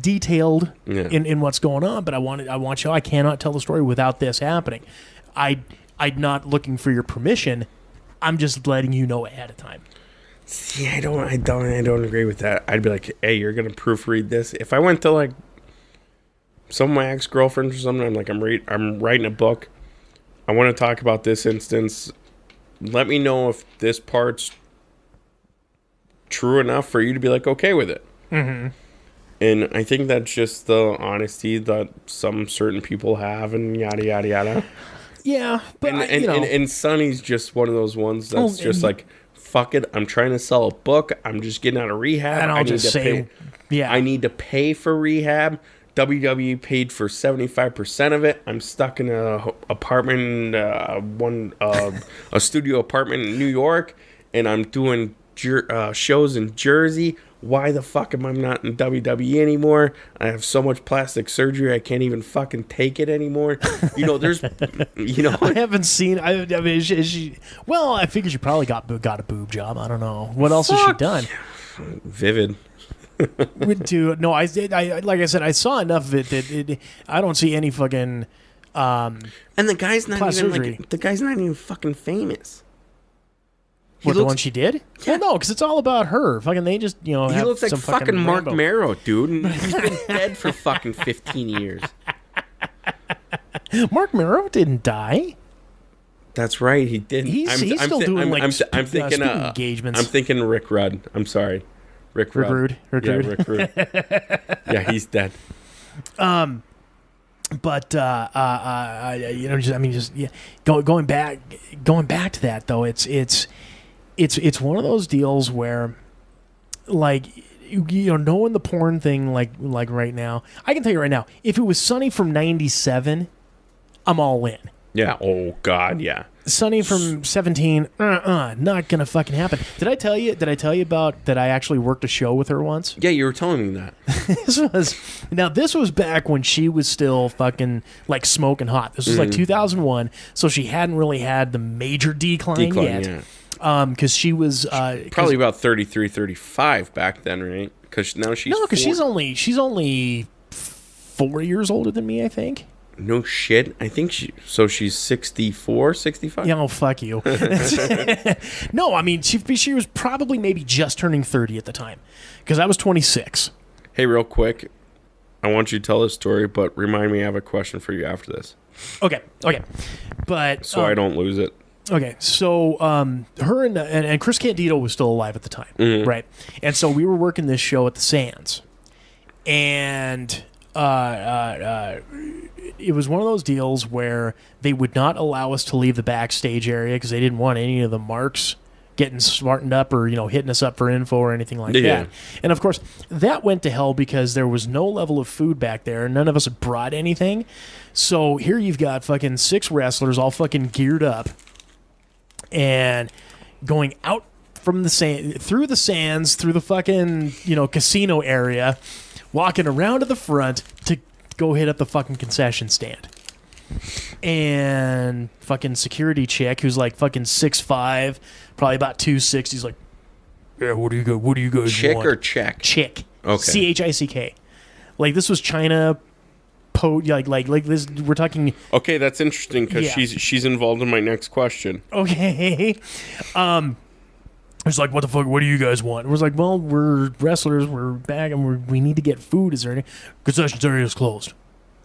detailed in what's going on, but I cannot tell the story without this happening. I'm not looking for your permission. I'm just letting you know ahead of time. See, I don't agree with that. I'd be like, hey, you're gonna proofread this. If I went to like some of my ex-girlfriends or something, I'm like, I'm writing a book. I want to talk about this instance. Let me know if this part's true enough for you to be like okay with it. Mm-hmm. And I think that's just the honesty that some certain people have, and yada yada yada. Yeah, but and Sonny's just one of those ones that's just like, fuck it, I'm trying to sell a book. I'm just getting out of rehab. And I'll just say, I need to pay for rehab. WWE paid for 75% of it. I'm stuck in a apartment, a studio apartment in New York, and I'm doing shows in Jersey. Why the fuck am I not in WWE anymore? I have so much plastic surgery, I can't even fucking take it anymore. There's, I haven't seen. I mean, is she? Well, I figured she probably got a boob job. I don't know what else has she done. Vivid. Dude, no, I like I said, I saw enough of it that I don't see any fucking. And the guy's not even surgery. the guy's not even fucking famous. The one she did? Yeah, no, because it's all about her. Fucking, they just he looks like fucking Mark Marrow, dude. And he's been dead for fucking 15 years. Mark Marrow didn't die. That's right, he didn't. He's still doing I'm thinking engagements. I'm thinking Rick Rudd. I'm sorry, Rick Rudd. Yeah, Rick Rudd. Yeah, he's dead. But going back to that though, it's one of those deals where, like, knowing the porn thing, like right now, I can tell you right now, if it was Sunny from '97, I'm all in. Yeah. Oh God. Yeah. Sunny from 17, not gonna fucking happen. Did I tell you about that? I actually worked a show with her once. Yeah, you were telling me that. This was back when she was still fucking like smoking hot. This was like 2001, so she hadn't really had the major decline yet. Yeah. Because she was probably about 33, 35 back then, right? Because now she's because she's only 4 years older than me, I think. No shit. I think she's 64, 65? Yeah, oh, fuck you. No, I mean, she was probably maybe just turning 30 at the time. Because I was 26. Hey, real quick. I want you to tell this story, but remind me I have a question for you after this. Okay. But so I don't lose it. Okay, so her and Chris Candido was still alive at the time, right? And so we were working this show at the Sands. And it was one of those deals where they would not allow us to leave the backstage area because they didn't want any of the marks getting smartened up or hitting us up for info or anything like that. And of course that went to hell because there was no level of food back there. None of us had brought anything. So here you've got fucking 6 wrestlers all fucking geared up and going out from the sand, through the Sands, through the fucking casino area, walking around to the front to go hit up the fucking concession stand. And fucking security chick who's like fucking 6'5", probably about 260. He's like, yeah, what do you guys Chick want? Or check? Chick. Okay. Chick. Like this was Chyna. Like this. We're talking. Okay, that's interesting because she's involved in my next question. Okay. It's like, what the fuck? What do you guys want? We're like, well, we're wrestlers. We're back, and we need to get food. Is there any concessions area is closed?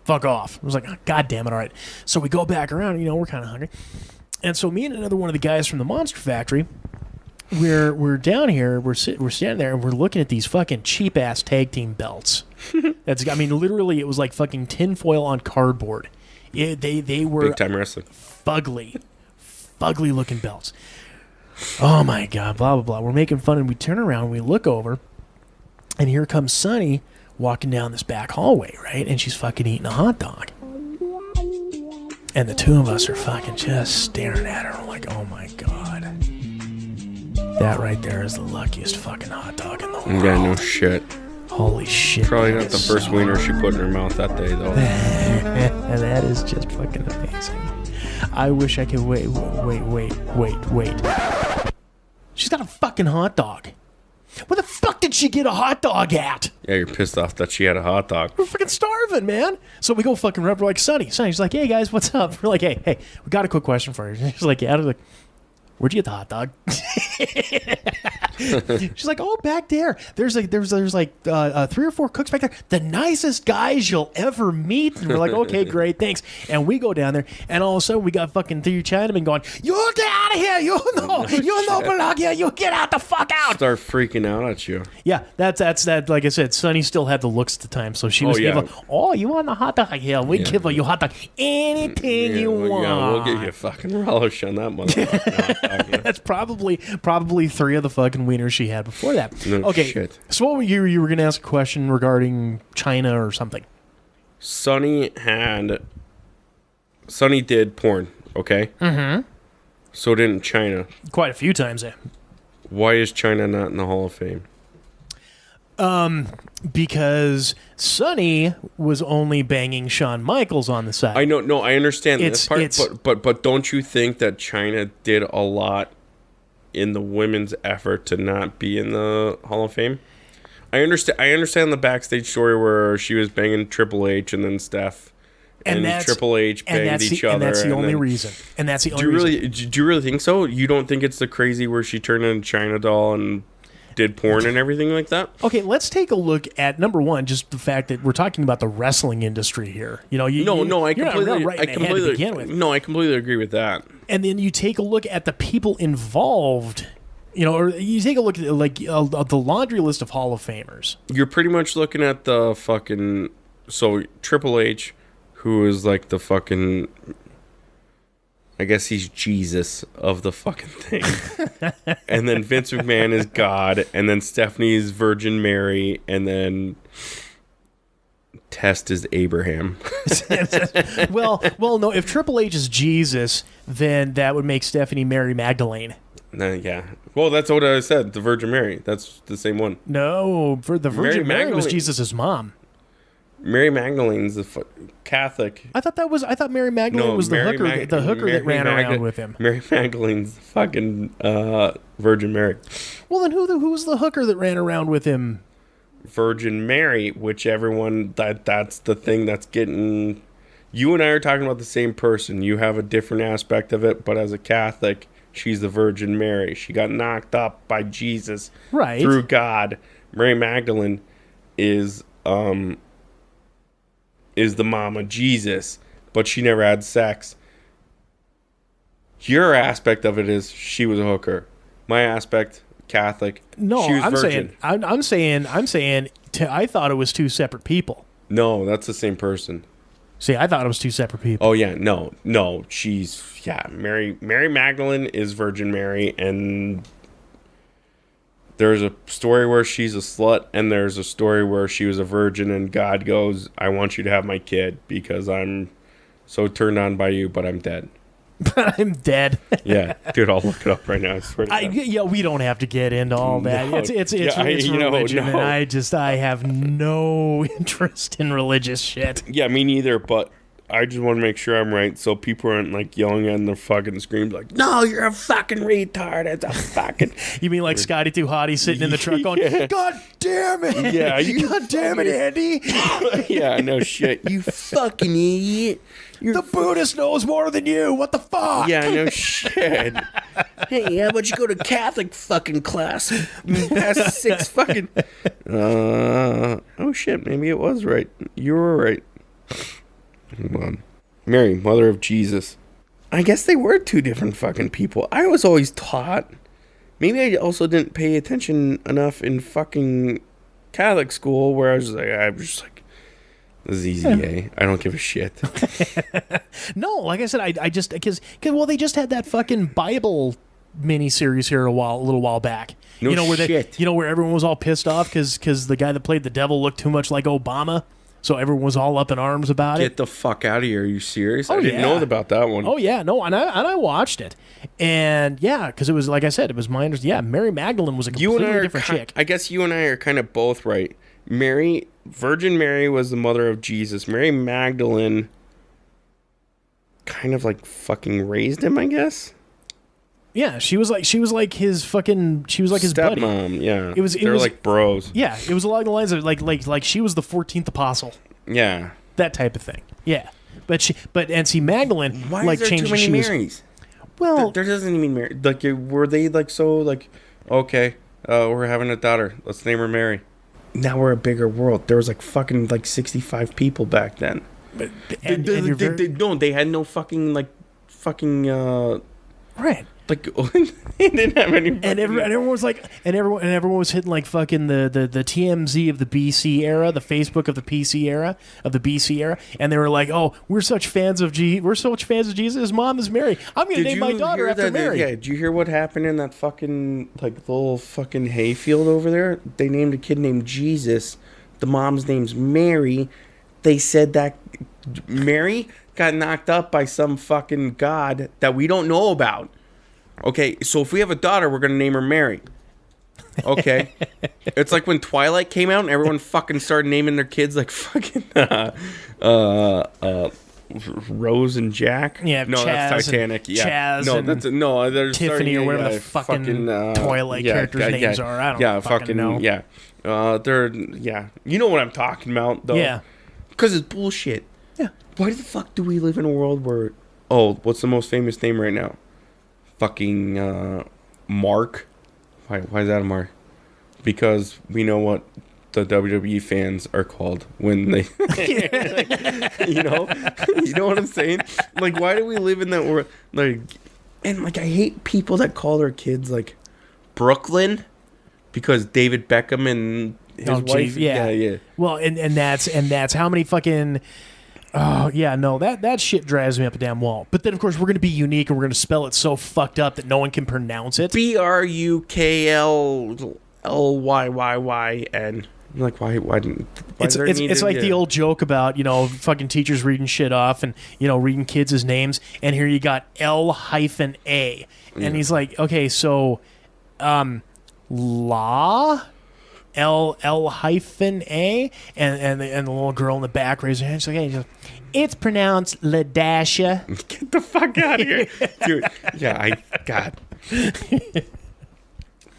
Fuck off. I was like, oh, God damn it! All right. So we go back around. We're kind of hungry, and so me and another one of the guys from the Monster Factory, we're down here. We're standing there, and we're looking at these fucking cheap ass tag team belts. Literally, it was like fucking tinfoil on cardboard. They were big time wrestling. Fugly looking belts. Oh my God, blah, blah, blah. We're making fun, and we turn around, we look over, and here comes Sunny walking down this back hallway, right? And she's fucking eating a hot dog. And the two of us are fucking just staring at her. We're like, oh my God. That right there is the luckiest fucking hot dog in the world. Yeah, no shit. Holy shit. Probably not the first wiener she put in her mouth that day, though. And that is just fucking amazing. I wish I could wait. She's got a fucking hot dog. Where the fuck did she get a hot dog at? Yeah, you're pissed off that she had a hot dog. We're fucking starving, man. So we go fucking rub. We're like, Sonny's like, hey guys, what's up? We're like, hey, we got a quick question for you. She's like, yeah. I was like, where'd you get the hot dog? She's like, oh, back there. There's like 3 or 4 cooks back there. The nicest guys you'll ever meet. And we're like, okay, great, thanks. And we go down there, and all of a sudden we got fucking 3 Chinamen going, you get out of here. You no belong here. You get out the fuck out. Start freaking out at you. Yeah, that's that. Like I said, Sonny still had the looks at the time, so she was able. Oh, you want a hot dog? Yeah, we give you a hot dog. Anything you want. Yeah, we'll get you a fucking relish on that motherfucker. That's probably 3 of the fucking wieners she had before that. No okay, shit. so what were you were going to ask a question regarding Chyna or something? Sonny did porn, okay? Mm-hmm. So didn't Chyna. Quite a few times, eh? Why is Chyna not in the Hall of Fame? Because Sonny was only banging Shawn Michaels on the side. I know, no, I understand this part, but don't you think that Chyna did a lot in the women's effort to not be in the Hall of Fame? I understand the backstage story where she was banging Triple H and then Steph and Triple H banged each other. And that's the only reason. And that's the only reason. Do you really think so? You don't think it's the crazy where she turned into Chyna doll and did porn and everything like that? Okay, let's take a look at number one, just the fact that we're talking about the wrestling industry here. You know, I completely agree with that. And then you take a look at the people involved. You know, or you take a look at the laundry list of Hall of Famers. You're pretty much looking at the fucking Triple H, who is like the fucking, I guess he's Jesus of the fucking thing. And then Vince McMahon is God, and then Stephanie's Virgin Mary, and then Test is Abraham. well, no. If Triple H is Jesus, then that would make Stephanie Mary Magdalene. Yeah. Well, that's what I said. The Virgin Mary. That's the same one. No, for the Virgin Mary was Jesus' mom. Mary Magdalene's the Catholic. I thought Mary Magdalene was the hooker that ran around with him. Mary Magdalene's the fucking Virgin Mary. Well, then who was the hooker that ran around with him? Virgin Mary, which everyone that's the thing that's getting. You and I are talking about the same person. You have a different aspect of it, but as a Catholic, she's the Virgin Mary. She got knocked up by Jesus, right, through God. Mary Magdalene is the mom of Jesus, but she never had sex. Your aspect of it is she was a hooker. My aspect, Catholic. No, she was virgin. I'm saying. I thought it was 2 separate people. No, that's the same person. See, I thought it was 2 separate people. Oh yeah, no. Mary Magdalene is Virgin Mary, and there's a story where she's a slut, and there's a story where she was a virgin, and God goes, I want you to have my kid because I'm so turned on by you, but I'm dead. But I'm dead. Yeah, dude, I'll look it up right now. I swear to God. Yeah, we don't have to get into all that. No. It's religion, and I have no interest in religious shit. Yeah, me neither, but I just want to make sure I'm right, so people aren't like yelling on the fucking screams like, "No, you're a fucking retard! It's a fucking." You mean like Scotty Too Hottie sitting in the truck going, "God damn it! Yeah, God damn it, Andy!" Yeah, no shit. You fucking idiot! The Buddhist knows more than you. What the fuck? Yeah, no shit. Hey, how about you go to Catholic fucking class? Past 6 fucking. Oh shit! Maybe it was right. You were right. Hold on. Mary, mother of Jesus. I guess they were 2 different fucking people. I was always taught. Maybe I also didn't pay attention enough in fucking Catholic school where I was just like, this is easy, eh? I don't give a shit. No, like I said, I just, because they just had that fucking Bible miniseries here a little while back. No shit. Where everyone was all pissed off because the guy that played the devil looked too much like Obama. So everyone was all up in arms about it. Get the fuck out of here. Are you serious? I didn't know about that one. Oh, yeah. No, and I watched it. And, yeah, because it was, like I said, it was my understanding. Yeah, Mary Magdalene was a completely different chick. I guess you and I are kind of both right. Virgin Mary was the mother of Jesus. Mary Magdalene kind of like fucking raised him, I guess. Yeah, she was like his fucking, she was like his buddy. Stepmom, yeah. They were like bros. Yeah, it was along the lines of like she was the 14th apostle. Yeah. That type of thing. Yeah. But see, Magdalene Why like is there changed. too many Marys? Well, there doesn't even mean Mary. Like, were they like so like, okay, we're having a daughter, let's name her Mary. Now we're a bigger world. There was like fucking like 65 people back then. They had no fucking right. Like they didn't have any. And everyone was like, and everyone was hitting like fucking the TMZ of the BC era, the Facebook of the PC era, of the BC era, and they were like, "Oh, we're such fans of Jesus. His mom is Mary. I'm gonna name my daughter after Mary." Yeah, did you hear what happened in that fucking like little fucking hayfield over there? They named a kid named Jesus. The mom's name's Mary. They said that Mary got knocked up by some fucking god that we don't know about. Okay, so if we have a daughter, we're going to name her Mary. Okay. It's like when Twilight came out and everyone fucking started naming their kids like fucking Rose and Jack. Yeah, no, Chaz that's Titanic. Yeah. Chaz They're Tiffany or whatever the fucking Twilight characters' names are. I don't fucking know. Yeah. You know what I'm talking about, though. Yeah. Because it's bullshit. Yeah. Why the fuck do we live in a world where... Oh, what's the most famous name right now? Fucking Mark. Why is that a Mark? Because we know what the WWE fans are called when they... you know what I'm saying? Like, why do we live in that world? Like, and like, I hate people that call their kids like Brooklyn because David Beckham and his wife. Yeah. Well, and that's how many fucking... Oh, yeah, no, that shit drives me up a damn wall. But then, of course, we're going to be unique and we're going to spell it so fucked up that no one can pronounce it. BRUKLLYYYN. Like, why it's like the old joke about, fucking teachers reading shit off and, reading kids' names. And here you got L-A. And he's like, okay, so, La... L-A, and the little girl in the back raises her hand. She's like, hey, it's pronounced Ladasha. Get the fuck out of here, dude. Yeah, God.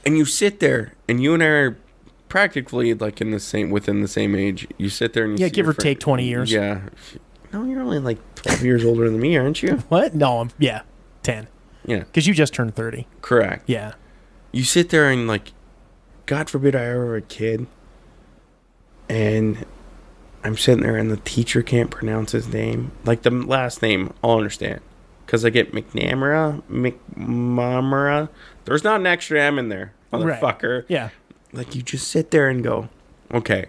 And you sit there, and you and I are practically like within the same age. You sit there and you see give or take 20 years. Yeah. No, you're only like 12 years older than me, aren't you? What? No, I'm 10. Yeah, because you just turned 30. Correct. Yeah. You sit there and like. God forbid I ever were a kid, and I'm sitting there and the teacher can't pronounce his name. Like the last name, I'll understand. Because I get Mcnamara. There's not an extra M in there, motherfucker. Right. Yeah. Like you just sit there and go, okay,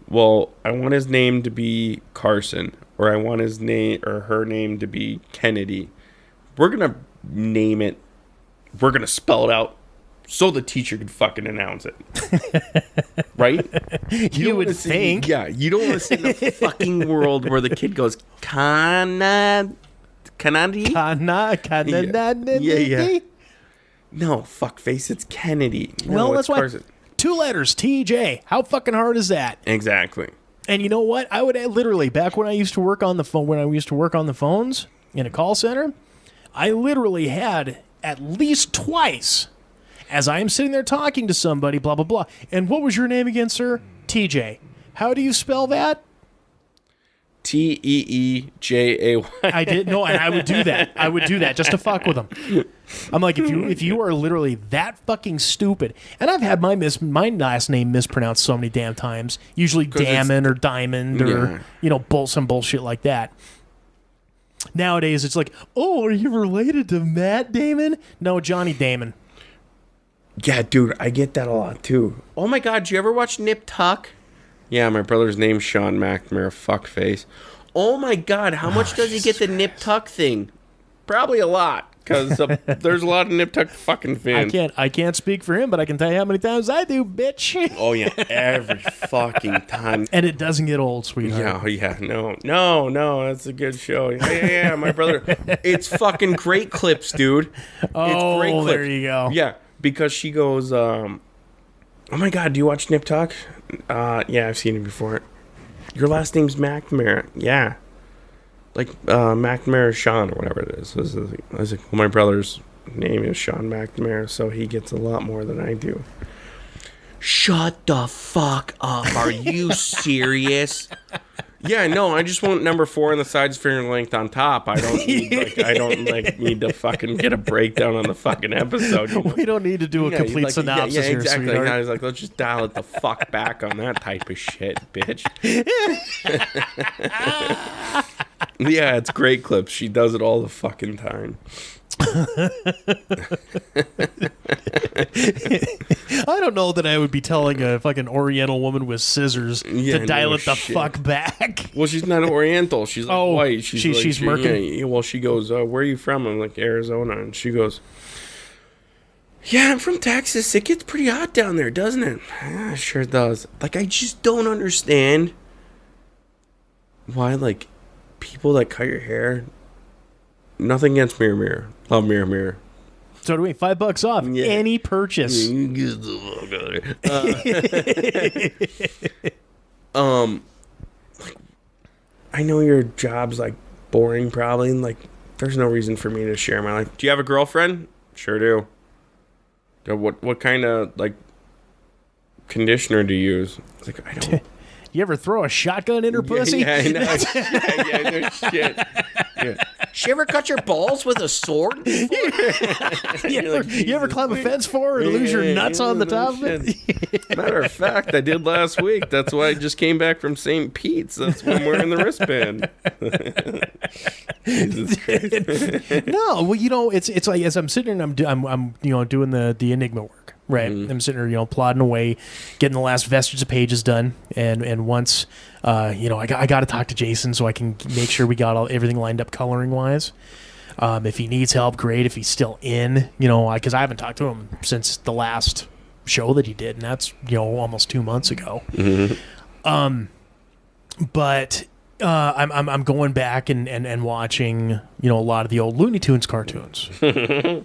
well, I want his name to be Carson, or I want his name or her name to be Kennedy. We're going to name it. We're going to spell it out. So the teacher could fucking announce it. Right? You would think. Yeah, you don't want to sit in a fucking world where the kid goes, Kanadi? Yeah. No, fuckface, it's Kennedy. No, that's why. Carson. 2 letters, TJ. How fucking hard is that? Exactly. And you know what? I would literally, back when I used to work on the phone, when I used to work on the phones in a call center, I literally had at least twice... As I am sitting there talking to somebody, blah, blah, blah. And what was your name again, sir? TJ. How do you spell that? Teejay. I did no, and I would do that. I would do that just to fuck with them. I'm like, if you are literally that fucking stupid, and I've had my last name mispronounced so many damn times. Usually Damon or Diamond or some bullshit like that. Nowadays, it's like, oh, are you related to Matt Damon? No, Johnny Damon. Yeah, dude, I get that a lot, too. Oh, my God, did you ever watch Nip Tuck? Yeah, my brother's name's Sean McNamara, fuckface. Oh, my God, how much does he get the Nip Tuck thing? Probably a lot, because there's a lot of Nip Tuck fucking fans. I can't speak for him, but I can tell you how many times I do, bitch. Oh, yeah, every fucking time. And it doesn't get old, sweetheart. Yeah, no, that's a good show. Yeah, my brother. It's fucking great clips, dude. Oh, great clips. There you go. Yeah. Because she goes, oh my God, do you watch Nip Tuck? Yeah, I've seen it before. Your last name's McNamara. Yeah. like McNamara Sean or whatever it is. I was like, my brother's name is Sean McNamara, so he gets a lot more than I do. Shut the fuck up. Are you serious? Yeah, no, I just want number 4 on the sides, finger length on top. I don't need need to fucking get a breakdown on the fucking episode. You know? We don't need to do a complete synopsis here, exactly. sweetheart. I was like, let's just dial it the fuck back on that type of shit, bitch. Yeah, it's great clips. She does it all the fucking time. I don't know that I would be telling a fucking Oriental woman with scissors to dial it the fuck back. Well, she's not Oriental. She's like white. She's Merkin. Yeah, well, she goes, where are you from? I'm like, Arizona. And she goes, yeah, I'm from Texas. It gets pretty hot down there, doesn't it? Yeah, it sure does. Like, I just don't understand why, like, people that cut your hair, nothing against Mirror. Love Mirror. So do we. $5 off any purchase. I know your job's like boring, probably. And, like, there's no reason for me to share my life. Do you have a girlfriend? Sure do. What kind of like conditioner do you use? It's like, I don't. You ever throw a shotgun in her pussy? Yeah, I know. yeah, no shit. Yeah. She ever cut your balls with a sword? You ever climb a fence for her and lose your nuts on the top of it? Matter of fact, I did last week. That's why I just came back from St. Pete's. That's why I'm wearing the wristband. Jesus Christ. No, well, it's like as I'm sitting and I'm doing the Enigma work. Right, I'm sitting here, plodding away, getting the last vestiges of pages done, and once, I got to talk to Jason so I can make sure we got everything lined up coloring wise. If he needs help, great. If he's still in, because I haven't talked to him since the last show that he did, and that's almost 2 months ago. Mm-hmm. But I'm going back and watching a lot of the old Looney Tunes cartoons. And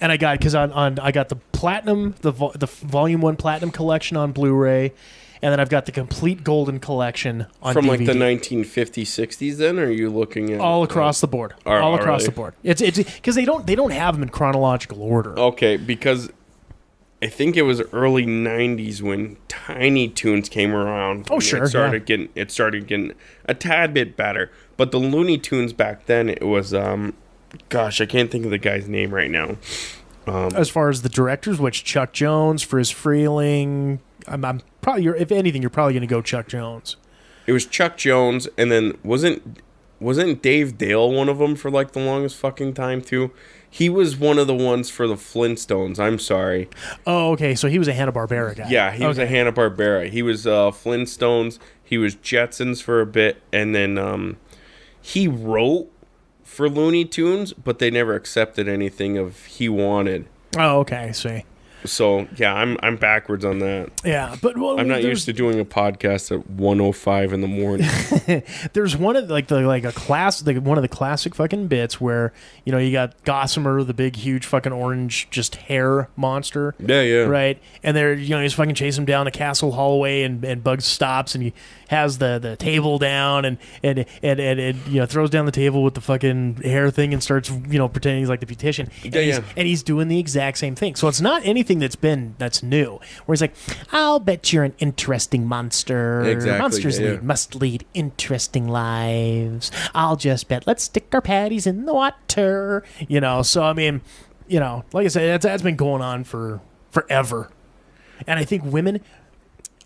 I got I got the platinum, the volume 1 platinum collection on Blu-ray, and then I've got the complete golden collection on from DVD. Like the 1950s, 60s. Then, or are you looking at all across the board? All across the board. It's because they don't have them in chronological order. Okay, because I think it was early 90s when Tiny Toons came around. Oh, sure. It started getting a tad bit better, but the Looney Tunes back then, it was gosh, I can't think of the guy's name right now. As far as the directors, which Chuck Jones, Friz Freeling, I'm probably, if anything, you're probably going to go Chuck Jones. It was Chuck Jones, and then wasn't Dave Dale one of them for like the longest fucking time too? He was one of the ones for the Flintstones. I'm sorry. Oh, okay. So he was a Hanna-Barbera guy. Yeah, he was a Hanna-Barbera. He was Flintstones. He was Jetsons for a bit, and then he wrote for Looney Tunes, but they never accepted anything of he wanted. Oh, okay, I see. So yeah, I'm backwards on that. Yeah, but I'm not used to doing a podcast at 1:05 in the morning. There's one of one of the classic fucking bits where you got Gossamer, the big huge fucking orange just hair monster. Yeah. Right, and they're he's fucking chasing him down a castle hallway, and Bugs stops and he has the table down and throws down the table with the fucking hair thing and starts pretending he's like the beautician. And he's doing the exact same thing. So it's not anything that's new. Where he's like, I'll bet you're an interesting monster. Exactly. Monsters must lead interesting lives. I'll just bet. Let's stick our patties in the water. So I mean, like I said, that's been going on for forever. And I think women,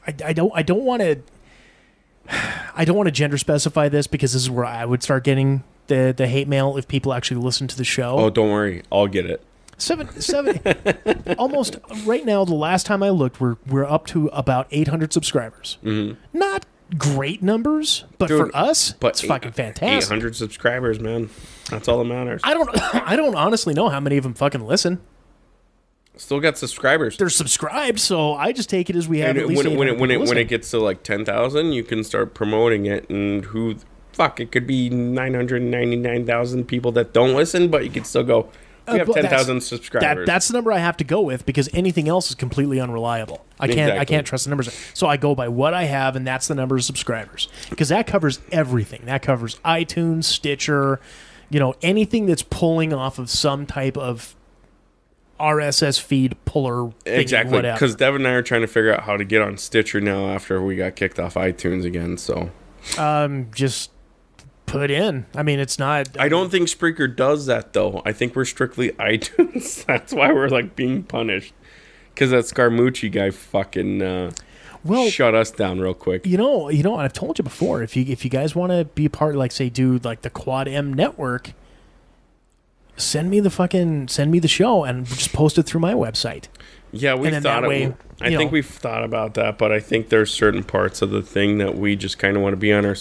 I don't want to gender specify this because this is where I would start getting the hate mail if people actually listen to the show. Oh, don't worry, I'll get it. 7 almost right now. The last time I looked, we're up to about 800 subscribers. Mm-hmm. Not great numbers, but dude, for us, it's fucking fantastic. 800 subscribers, man. That's all that matters. I don't honestly know how many of them fucking listen. Still got subscribers. They're subscribed, so I just take it as we have. At least when it gets to like 10,000, you can start promoting it, and it could be 999,000 people that don't listen, but you can still go, We have Well, 10,000 subscribers. That's the number I have to go with because anything else is completely unreliable. I can't trust the numbers. So I go by what I have, and that's the number of subscribers because that covers everything. That covers iTunes, Stitcher, anything that's pulling off of some type of RSS feed puller thing, exactly, whatever. because Devin and I are trying to figure out how to get on Stitcher now after we got kicked off iTunes again. So, just put in. I mean, it's not. I don't think Spreaker does that though. I think we're strictly iTunes. That's why we're like being punished because that Scaramucci guy fucking shut us down real quick. I've told you before. If you guys want to be a part, like say, do like the Quad M network. Send me the show and just post it through my website. Yeah, we've thought I think we've thought about that, but I think there's certain parts of the thing that we just kind of want to be on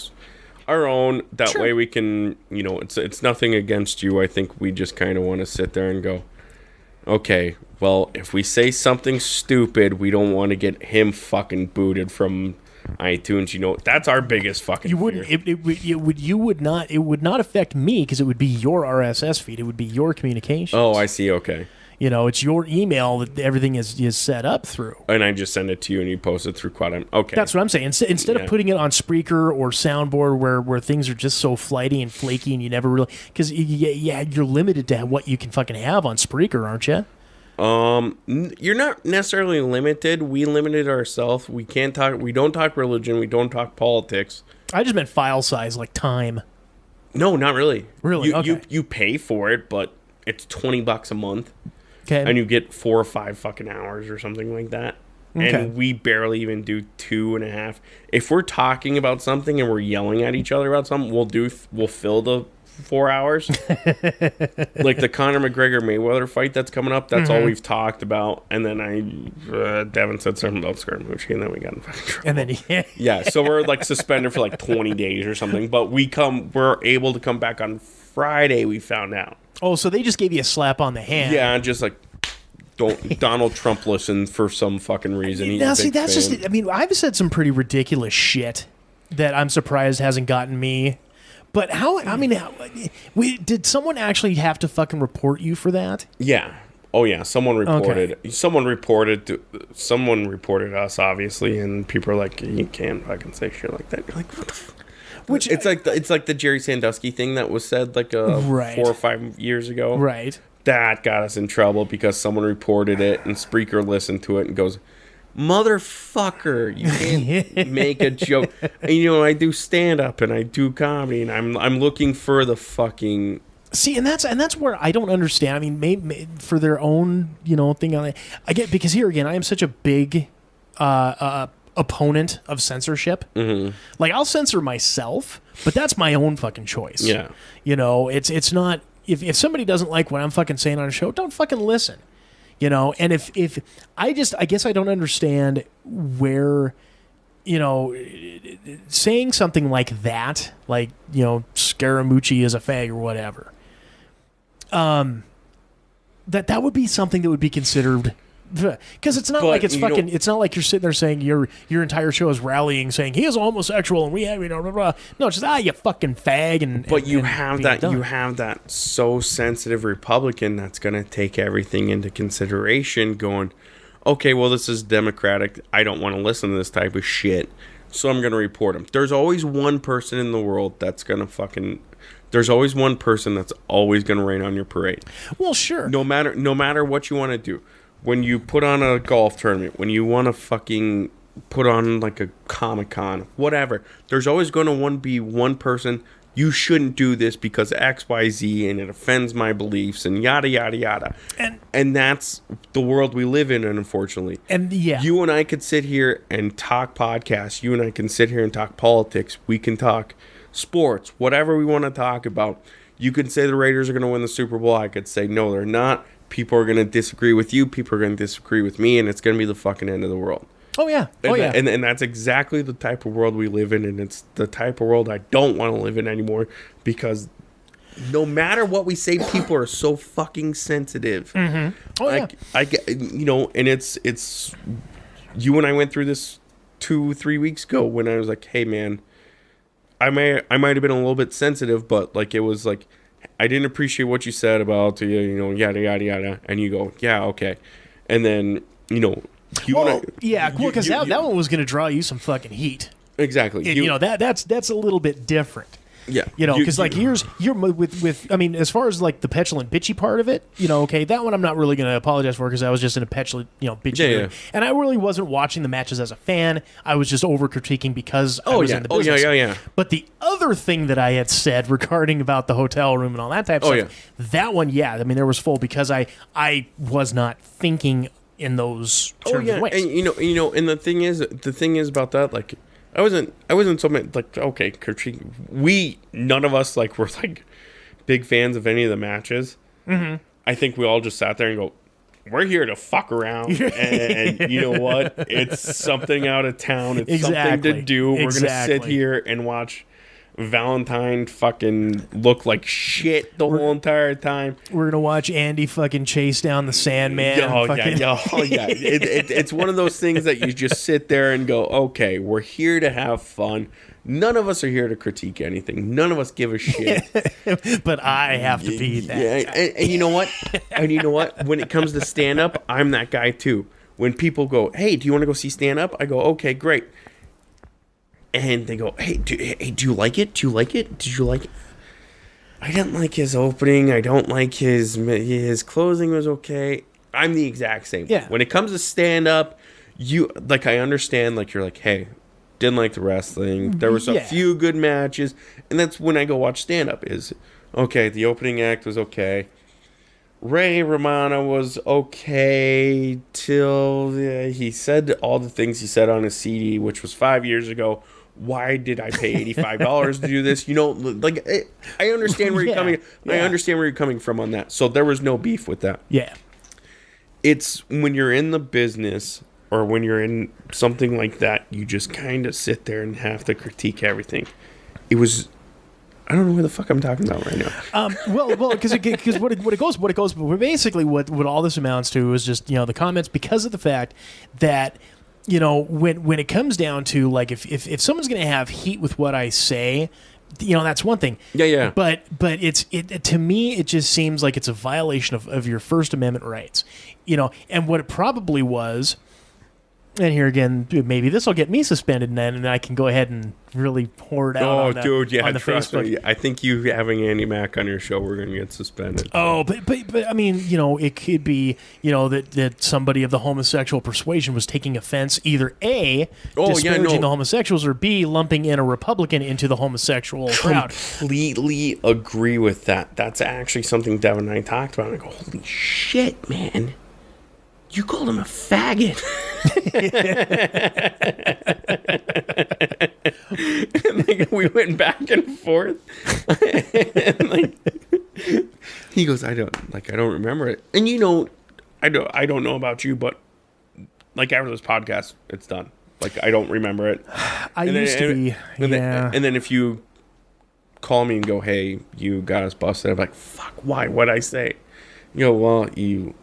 our own. That way we can, it's nothing against you. I think we just kind of want to sit there and go, okay, well, if we say something stupid, we don't want to get him fucking booted from iTunes. That's our biggest fucking fear. It would not affect me because it would be your RSS feed. It would be your communications. Oh, I see. Okay. It's your email that everything is set up through. And I just send it to you and you post it through Quad. Okay. That's what I'm saying. Instead of putting it on Spreaker or Soundboard where things are just so flighty and flaky and you never really... Because, you're limited to what you can fucking have on Spreaker, aren't you? You're not necessarily limited. We limited ourselves. We don't talk religion. We don't talk politics. I just meant file size, like time. No, not really. Really? Okay. You pay for it, but it's $20 a month. Okay. And you get 4 or 5 fucking hours or something like that. Okay. And we barely even do 2.5. If we're talking about something and we're yelling at each other about something, we'll fill the 4 hours. Like the Conor McGregor Mayweather fight that's coming up, that's all we've talked about. And then Devin said something about Scaramucci, and then we got in fucking trouble. And then yeah, so we're like suspended for like 20 days or something. But we're able to come back on Friday, we found out. Oh, so they just gave you a slap on the hand. Yeah, just like don't Donald Trump listen for some fucking reason. Now, see, that's just. I mean, I've said some pretty ridiculous shit that I'm surprised hasn't gotten me. But did someone actually have to fucking report you for that? Yeah. Oh yeah. Someone reported. Okay. Someone reported us, obviously, and people are like, "You can't fucking say shit like that." You're like, what the? Which it's like the Jerry Sandusky thing that was said like 4 or 5 years ago. Right. That got us in trouble because someone reported it and Spreaker listened to it and goes, "Motherfucker, you can't make a joke." And, I do stand up and I do comedy and I'm looking for the fucking. See, and that's where I don't understand. I mean, maybe for their own thing on it. I get because here again, I am such a big opponent of censorship. Mm-hmm. Like I'll censor myself, but that's my own fucking choice. Yeah, it's not if somebody doesn't like what I'm fucking saying on a show, don't fucking listen. And if I guess I don't understand where, saying something like that, like, Scaramucci is a fag or whatever, that would be something that would be considered, because it's not like it's fucking, it's not like you're sitting there saying your entire show is rallying saying he is a homosexual and we have, blah, blah, blah. No, it's just, you fucking fag. But you have that so sensitive Republican that's going to take everything into consideration going, okay, well, this is Democratic. I don't want to listen to this type of shit. So I'm going to report him. There's always one person in the world that's going to fucking... There's always one person that's always going to rain on your parade. Well, sure. No matter what you want to do. When you put on a golf tournament, when you want to fucking put on like a Comic-Con, whatever, there's always going to be one person, you shouldn't do this because XYZ and it offends my beliefs and yada, yada, yada. And that's the world we live in, unfortunately. And yeah. You and I could sit here and talk podcasts. You and I can sit here and talk politics. We can talk sports, whatever we want to talk about. You could say the Raiders are going to win the Super Bowl. I could say, no, they're not. People are going to disagree with you. People are going to disagree with me. And it's going to be the fucking end of the world. Oh, yeah. And that's exactly the type of world we live in. And it's the type of world I don't want to live in anymore. Because no matter what we say, people are so fucking sensitive. Mm-hmm. Oh, yeah. And it's... You and I went through this 2-3 weeks ago when I was like, hey, man, I might have been a little bit sensitive, but like it was like, I didn't appreciate what you said about, yada, yada, yada. And you go, yeah, okay. And then, because that one was going to draw you some fucking heat. Exactly. That's a little bit different. Yeah. Because you're with I mean, as far as like the petulant bitchy part of it, okay, that one I'm not really going to apologize for because I was just in a petulant, bitchy mood. And I really wasn't watching the matches as a fan. I was just over critiquing because I was in the business. Yeah. But the other thing that I had said regarding about the hotel room and all that type of stuff, that one, I mean, there was full because I was not thinking in those terms and ways. And and the thing is about that, like, I wasn't so much like, okay, none of us like were like big fans of any of the matches. Mm-hmm. I think we all just sat there and go, we're here to fuck around, and you know what? It's something out of town. It's something to do. We're gonna sit here and watch Valentine fucking look like shit the whole entire time. We're gonna watch Andy fucking chase down the Sandman. It's one of those things that you just sit there and go, okay, we're here to have fun. None of us are here to critique anything. None of us give a shit. But I have to be that. Yeah, and you know what? When it comes to stand up, I'm that guy too. When people go, hey, do you want to go see stand up? I go, okay, great. And they go, hey, do you like it? Do you like it? Did you like it? I didn't like his opening. I don't like his closing was okay. I'm the exact same. Yeah. When it comes to stand up, I understand, like, you're like, hey, didn't like the wrestling. There was a few good matches. And that's when I go watch stand up is, okay, the opening act was okay. Ray Romano was okay till he said all the things he said on his CD, which was 5 years ago. Why did I pay $85 to do this? I understand where you're coming. I understand where you're coming from on that. So there was no beef with that. Yeah. It's when you're in the business or when you're in something like that, you just kind of sit there and have to critique everything. I don't know what the fuck I'm talking about right now. Because what it goes, but basically what all this amounts to is just the comments because of the fact that. When it comes down to, like, if someone's going to have heat with what I say, that's one thing. Yeah. But to me, it just seems like it's a violation of your First Amendment rights. And what it probably was, and here again, maybe this will get me suspended, and then I can go ahead and really pour it out on the Facebook. Me. I think you having Andy Mac on your show, we're going to get suspended. Oh, but I mean, it could be, that somebody of the homosexual persuasion was taking offense either A, disparaging the homosexuals, or B, lumping in a Republican into the homosexual crowd. Completely agree with that. That's actually something Devin and I talked about. I go, holy shit, man. You called him a faggot. And we went back and forth. And he goes, I don't remember it. And I don't know about you, but after this podcast, it's done. I don't remember it. And then if you call me and go, hey, you got us busted, I'm like, fuck, why? What'd I say? You go, well, you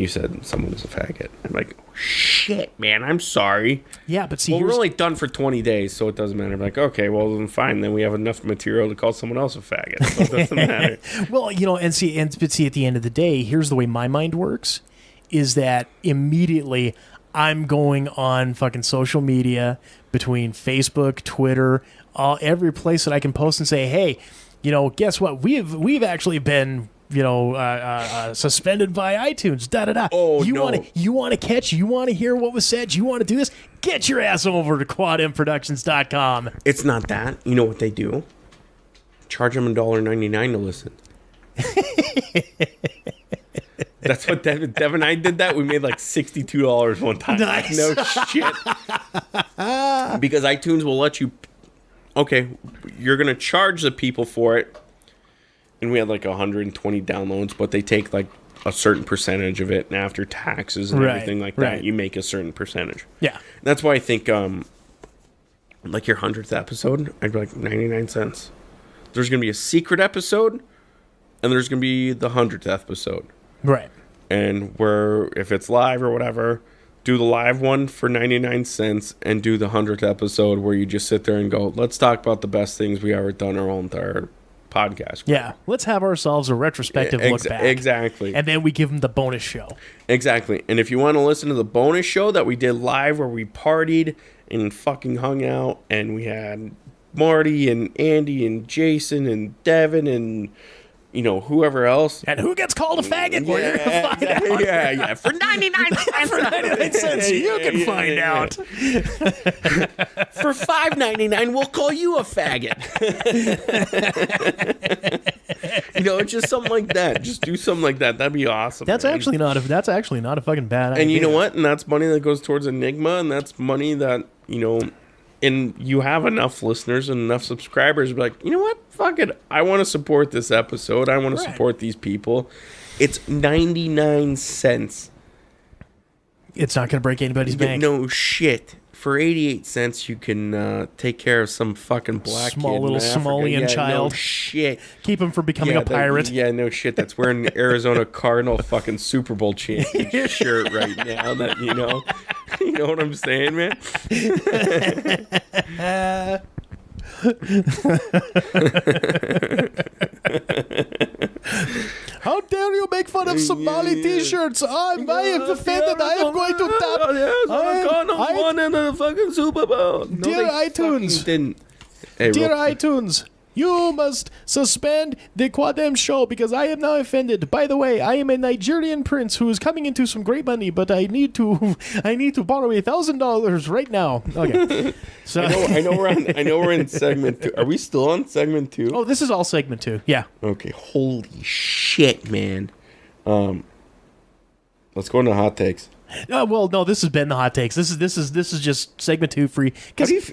said someone was a faggot. I'm like, oh, shit, man, I'm sorry. Yeah, but see, we're only done for 20 days, so it doesn't matter. I'm like, okay, well, then fine. Then we have enough material to call someone else a faggot, so it doesn't matter. Well, but see, at the end of the day, here's the way my mind works, is that immediately I'm going on fucking social media between Facebook, Twitter, every place that I can post and say, hey, guess what? We've actually been suspended by iTunes, da-da-da. Oh, you want to hear what was said? You want to do this? Get your ass over to quadmproductions.com. It's not that. You know what they do? Charge them $1.99 to listen. That's what Devin and I did that. We made like $62 one time. Nice. No shit. Because iTunes will let you, okay, you're going to charge the people for it. And we had like 120 downloads, but they take like a certain percentage of it, and after taxes and everything like that, you make a certain percentage. Yeah. That's why I think like your 100th episode, I'd be like 99 cents. There's going to be a secret episode, and there's going to be the 100th episode. Right. And if it's live or whatever, do the live one for 99 cents and do the 100th episode where you just sit there and go, let's talk about the best things we ever done our whole entire podcast. Yeah, let's have ourselves a retrospective look back. Exactly. And then we give them the bonus show. Exactly. And if you want to listen to the bonus show that we did live where we partied and fucking hung out and we had Marty and Andy and Jason and Devin and, you know, whoever else. And who gets called a faggot? Well, you're going to find out. Yeah. For 99 cents. For 99 cents, you can find out. For $5.99, we'll call you a faggot. You know, it's just something like that. Just do something like that. That'd be awesome. That's man. actually not a fucking bad idea. And you know what? And that's money that goes towards Enigma, and that's money that, you know, and you have enough listeners and enough subscribers to be like, you know what? Fuck it. I want to support this episode. I want to support these people. It's 99 cents. It's not going to break anybody's bank. No shit. For 88 cents, you can take care of some fucking black small kid little in Africa. Somalian child. No shit. Keep him from becoming a pirate. No shit. That's wearing an Arizona Cardinal fucking Super Bowl champion shirt right now. That you know what I'm saying, man. How dare you make fun of Somali t-shirts? I am offended. I am going to tap. I won in the fucking Super Bowl. Dear iTunes. Didn't. Hey, Dear iTunes, you must suspend the Quadem show because I am now offended. By the way, I am a Nigerian prince who is coming into some great money, but I need to borrow $1,000 right now. Okay. So I know we're in segment 2. Are we still on segment 2? Oh, this is all segment 2. Yeah. Okay. Holy shit, man. Let's go into hot takes. Well, no, this has been the hot takes. This is just segment 2 free. This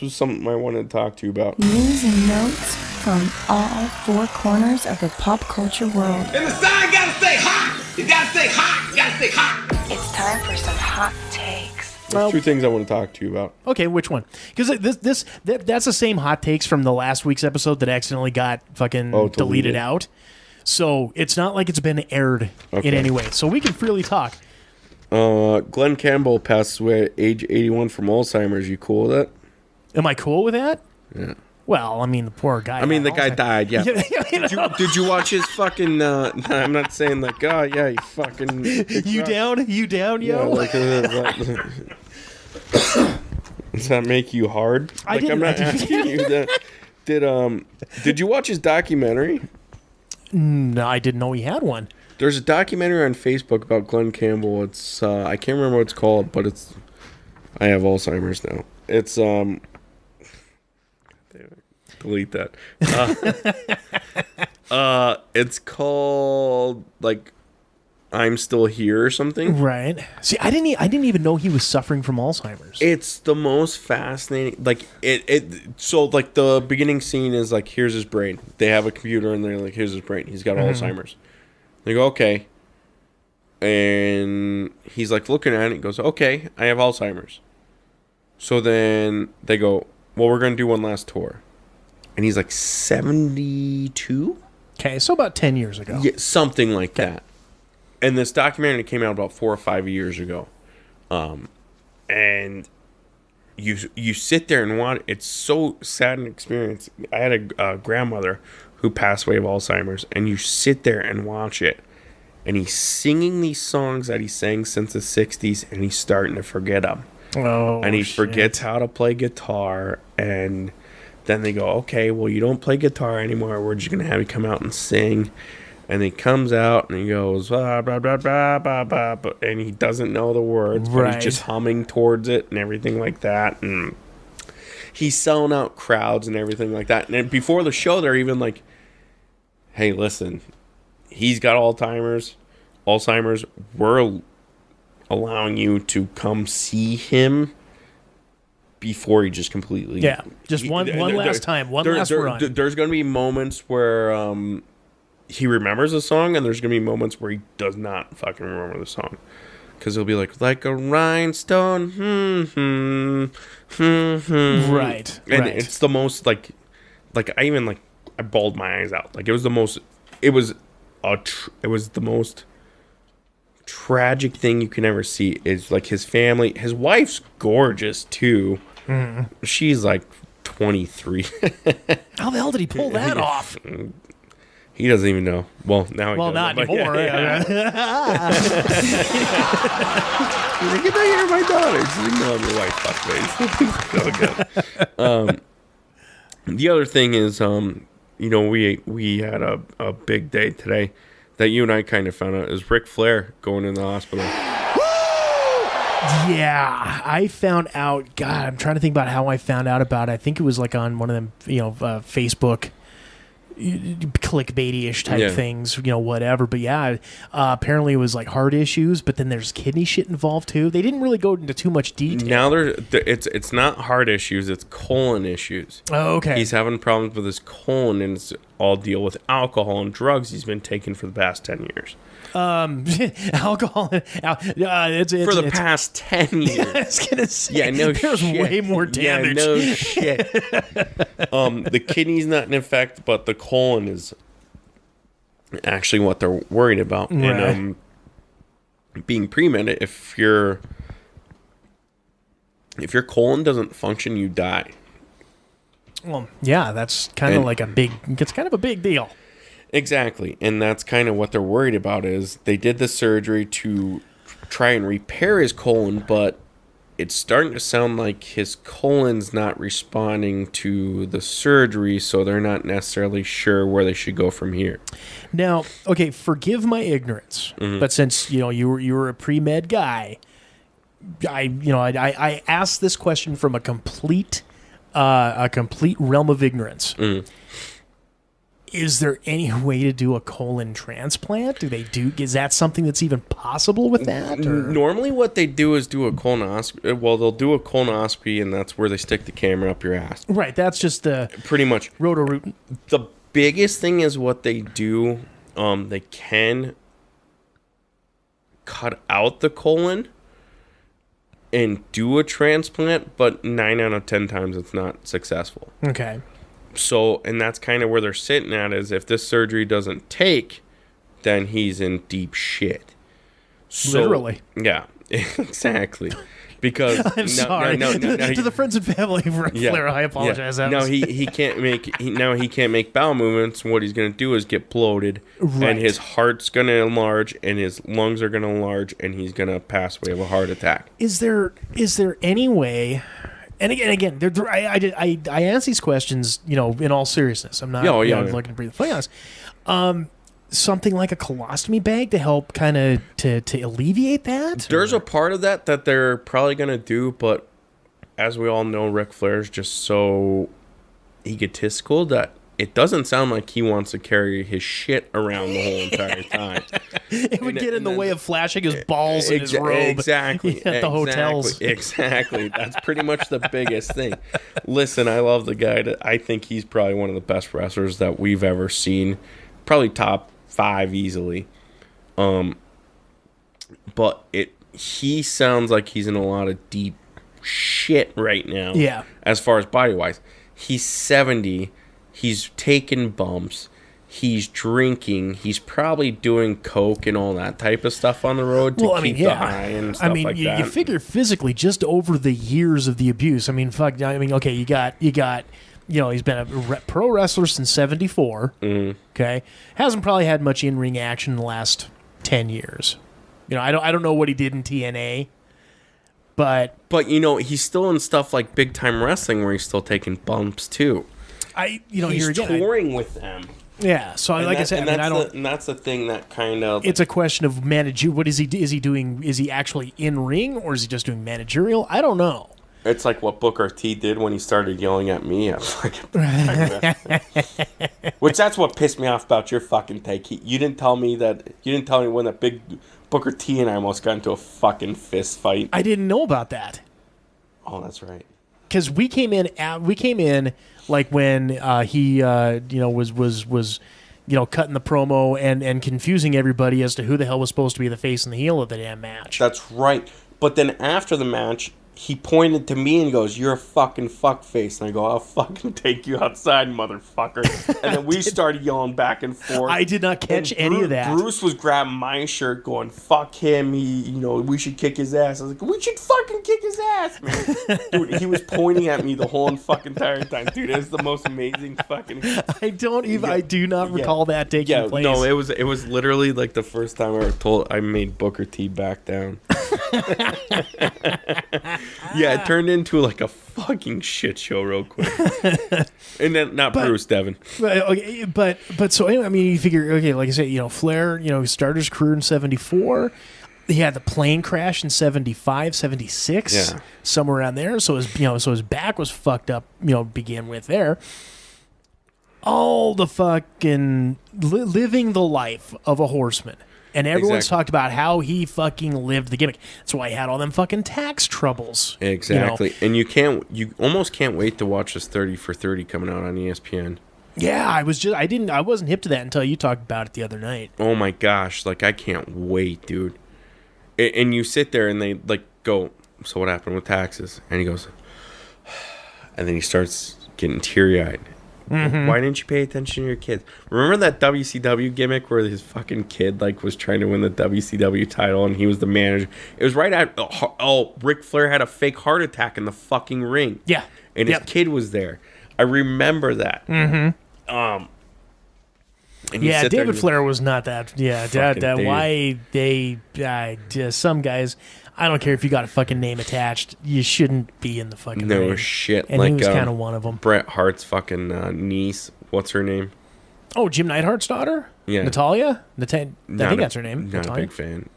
was something I wanted to talk to you about. News and notes from all four corners of the pop culture world. And the sign gotta stay hot! You gotta stay hot! You gotta stay hot! It's time for some hot takes. There's 2 things I want to talk to you about. Okay, which one? Because that's the same hot takes from the last week's episode that accidentally got fucking deleted out. So it's not like it's been aired in any way. So we can freely talk. Glen Campbell passed away at age 81 from Alzheimer's. You cool with that? Am I cool with that? Yeah. Well, I mean, the poor guy. I mean, the guy died, yeah. Did you watch his fucking... I'm not saying like, oh, yeah, he fucking... You down, yo? Yeah, like, does that make you hard? I'm not asking you that. Did you watch his documentary? No, I didn't know he had one. There's a documentary on Facebook about Glen Campbell. It's I can't remember what it's called, but it's... I have Alzheimer's now. It's delete that. It's called like I'm Still Here or something. Right. See, I didn't even know he was suffering from Alzheimer's. It's the most fascinating. Like so like the beginning scene is like, here's his brain. They have a computer and they're like, here's his brain. He's got Alzheimer's. They go, okay. And he's like looking at it and goes, okay, I have Alzheimer's. So then they go, well, we're going to do one last tour. And he's like 72? Okay, so about 10 years ago. Yeah, something like that. And this documentary came out about 4 or 5 years ago. And you sit there and watch. It's so sad an experience. I had a grandmother who passed away of Alzheimer's. And you sit there and watch it. And he's singing these songs that he sang since the 60s. And he's starting to forget them. Oh, and he forgets how to play guitar. And then they go, okay, well, you don't play guitar anymore. We're just going to have you come out and sing. And he comes out and he goes, blah, blah, blah, blah, blah, blah, blah, and he doesn't know the words, but he's just humming towards it and everything like that. And he's selling out crowds and everything like that. And then before the show, they're even like, hey, listen, he's got Alzheimer's. We're allowing you to come see him before he just completely... Yeah, just one last time, one last run. There's going to be moments where he remembers the song, and there's going to be moments where he does not fucking remember the song. Because he'll be like a rhinestone, Right. And it's the most, like I bawled my eyes out. Like, it was the most tragic thing you can ever see. Is like his family. His wife's gorgeous too. She's like 23. How the hell did he pull that off? He doesn't even know. Well, now he Well, does. not But anymore. He's like, get out here, my daughter. She's like, no, I'm your white fuckface. Okay. The other thing is, we had a big day today that you and I kind of found out is Ric Flair going in the hospital. Yeah, I found out. God, I'm trying to think about how I found out about it. I think it was like on one of them, Facebook clickbaity-ish type things, whatever. But yeah, apparently it was like heart issues, but then there's kidney shit involved too. They didn't really go into too much detail. Now it's not heart issues, it's colon issues. Oh, okay. He's having problems with his colon, and it's all deal with alcohol and drugs he's been taking for the past 10 years. Alcohol. It's for the past 10 years. I was gonna say, yeah, no there's shit. way more damage. Yeah, no shit. The kidney's not in effect, but the colon is actually what they're worried about. Right. And being pre-med, if your colon doesn't function, you die. Well, yeah, that's kind of like it's kind of a big deal. Exactly, and that's kind of what they're worried about is they did the surgery to try and repair his colon, but it's starting to sound like his colon's not responding to the surgery, so they're not necessarily sure where they should go from here. Now, okay, forgive my ignorance, but since you were a pre-med guy, I asked this question from a complete realm of ignorance. Is there any way to do a colon transplant? Is that something that's even possible with that? Or? Normally what they do is do a colonoscopy. Well, they'll do a colonoscopy, and that's where they stick the camera up your ass. Right, that's just the... Pretty much. Roto-Root. The biggest thing is what they do, they can cut out the colon and do a transplant, but 9 out of 10 times it's not successful. Okay. So, and that's kind of where they're sitting at is if this surgery doesn't take, then he's in deep shit. So, literally. Yeah, exactly. Because I'm sorry. No, to the friends and family of Ric Flair, I apologize. Yeah. No, he can't make bowel movements. What he's going to do is get bloated, right. And his heart's going to enlarge, and his lungs are going to enlarge, and he's going to pass away of a heart attack. Is there any way? And again, I ask these questions, in all seriousness. I'm not looking to breathe the flame honest. Something like a colostomy bag to help kind of to alleviate that? There's a part of that they're probably going to do, but as we all know, Ric Flair's just so egotistical that it doesn't sound like he wants to carry his shit around the whole entire time. It would get in the way of flashing his balls in his robe exactly, at the hotels. Exactly. That's pretty much the biggest thing. Listen, I love the guy. I think he's probably one of the best wrestlers that we've ever seen. Probably top 5 easily. But he sounds like he's in a lot of deep shit right now. Yeah. As far as body-wise. He's 70. He's taking bumps. He's drinking. He's probably doing coke and all that type of stuff on the road to keep the high and stuff like that. You figure physically just over the years of the abuse. Okay, you got he's been a pro wrestler since 74. Mm-hmm. Okay, hasn't probably had much in-ring action in the last 10 years. I don't know what he did in TNA, but he's still in stuff like Big Time Wrestling where he's still taking bumps too. He's touring with them. Yeah, so like I said, and that's the thing that kind of... It's a question of what is he doing? Is he actually in ring, or is he just doing managerial? I don't know. It's like what Booker T did when he started yelling at me. Which that's what pissed me off about your fucking take. You didn't tell me when that big Booker T and I almost got into a fucking fist fight. I didn't know about that. Oh, that's right. Because we came in like when he was cutting the promo and confusing everybody as to who the hell was supposed to be the face and the heel of the damn match. That's right. But then after the match, he pointed to me and he goes, "You're a fucking fuckface." And I go, "I'll fucking take you outside, motherfucker." And then we started yelling back and forth. I did not catch any of that. Bruce was grabbing my shirt going, "Fuck him. We should kick his ass." I was like, "We should fucking kick his ass, man." Dude, he was pointing at me the whole fucking entire time. Dude, it was the most amazing fucking... I do not recall that taking place. No, it was literally like the first time I made Booker T back down. Yeah, it turned into like a fucking shit show real quick. And then Bruce, Devin. But so anyway, I mean, you figure, okay, like I said, Flair, he started his career in 74. He had the plane crash in 75, 76, somewhere around there. So his back was fucked up, begin with there. All the fucking living the life of a horseman. And everyone's talked about how he fucking lived the gimmick. That's why he had all them fucking tax troubles. Exactly. And you almost can't wait to watch this 30 for 30 coming out on ESPN. Yeah, I wasn't hip to that until you talked about it the other night. Oh my gosh, like I can't wait, dude. And you sit there and they like go, "So what happened with taxes?" And he goes, and then he starts getting teary-eyed. Mm-hmm. "Why didn't you pay attention to your kids?" Remember that WCW gimmick where his fucking kid like was trying to win the WCW title and he was the manager? It was right at Ric Flair had a fake heart attack in the fucking ring. Yeah, and his kid was there. I remember that. Mm-hmm. And yeah, David Flair was not that. Yeah, why they some guys. I don't care if you got a fucking name attached. You shouldn't be in the fucking ring. Shit. And he was kind of one of them. Bret Hart's fucking niece. What's her name? Oh, Jim Neidhart's daughter? Yeah. Natalia? I think that's her name. Not Natalia? a big fan.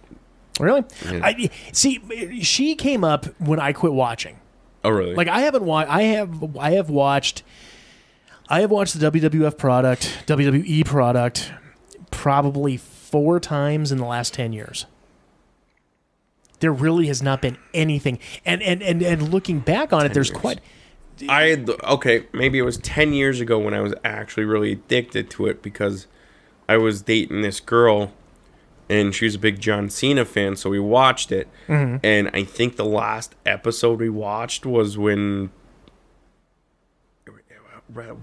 Really? Yeah. She came up when I quit watching. Oh, really? Like I haven't watched. I have watched the WWF product, WWE product, probably 4 times in the last 10 years. There really has not been anything, and looking back on it, there's quite. Maybe it was 10 years ago when I was actually really addicted to it because I was dating this girl, and she was a big John Cena fan, so we watched it, and I think the last episode we watched was when,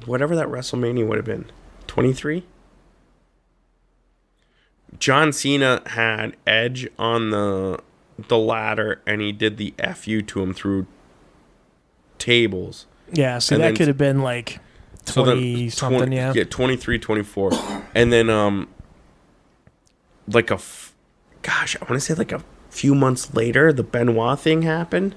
whatever that WrestleMania would have been, 23. John Cena had Edge on the ladder and he did the FU to him through tables. Yeah, so that could have been like 20 something, yeah. Yeah, 23, 24. And then I want to say like a few months later the Benoit thing happened.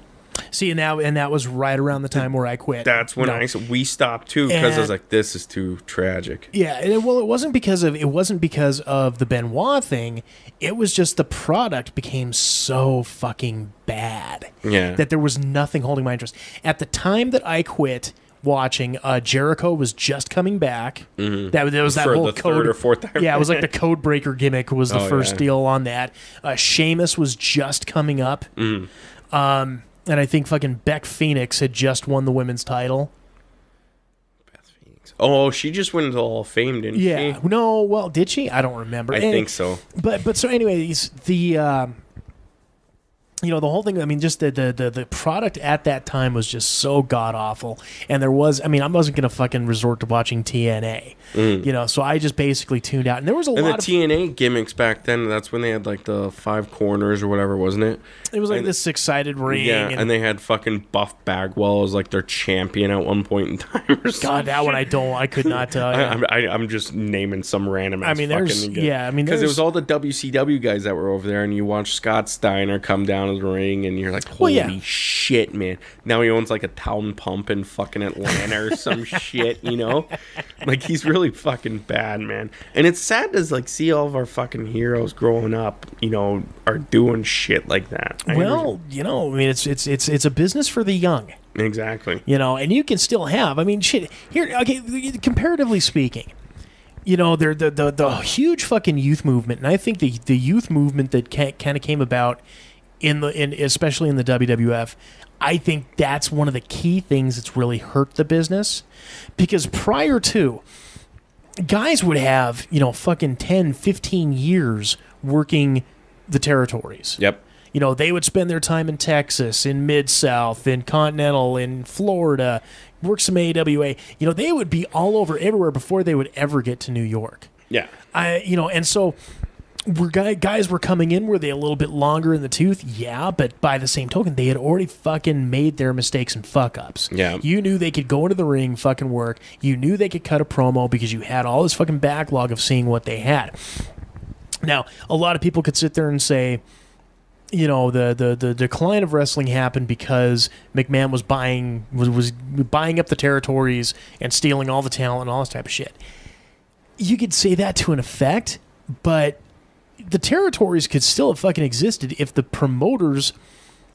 See, and that was right around the time where I quit. That's when we stopped too, because I was like, this is too tragic. Yeah, it wasn't because of the Benoit thing. It was just the product became so fucking bad. Yeah, that there was nothing holding my interest at the time that I quit watching. Jericho was just coming back. Mm-hmm. That was that whole code, 3rd or 4th time. Yeah, it was like the code breaker gimmick was the first deal on that. Sheamus was just coming up. Mm-hmm. And I think fucking Beck Phoenix had just won the women's title. Beth Phoenix. Oh, she just went into the Hall of Fame, didn't she? Yeah. No, well, did she? I don't remember. I think so. But so anyways, the whole thing, I mean, just the product at that time was just so god-awful. And I wasn't going to fucking resort to watching TNA. So I just basically tuned out. And there was a lot of... And the TNA gimmicks back then, that's when they had like the 5 corners or whatever, wasn't it? It was like this 6-sided ring. Yeah, and they had fucking Buff Bagwell as like their champion at one point in time or something. God, that one I could not tell you. I'm just naming some random ass because it was all the WCW guys that were over there, and you watch Scott Steiner come down the ring, and you're like, holy shit, man. Now he owns like a town pump in fucking Atlanta or some shit, Like, he's really fucking bad, man. And it's sad to like see all of our fucking heroes growing up, are doing shit like that. Well, it's a business for the young. Exactly. And you can still have, shit. Here, okay, comparatively speaking, the huge fucking youth movement, and I think the youth movement that kind of came about especially in the WWF, I think that's one of the key things that's really hurt the business, because prior to, guys would have fucking 10, 15 years working the territories. Yep. They would spend their time in Texas, in Mid-South, in Continental, in Florida, work some AWA. They would be all over everywhere before they would ever get to New York. Yeah. And so guys were coming in, were they a little bit longer in the tooth? Yeah, but by the same token, they had already fucking made their mistakes and fuck-ups. Yeah. You knew they could go into the ring, fucking work. You knew they could cut a promo because you had all this fucking backlog of seeing what they had. Now, a lot of people could sit there and say, the decline of wrestling happened because McMahon was buying up the territories and stealing all the talent and all this type of shit. You could say that to an effect, but the territories could still have fucking existed if the promoters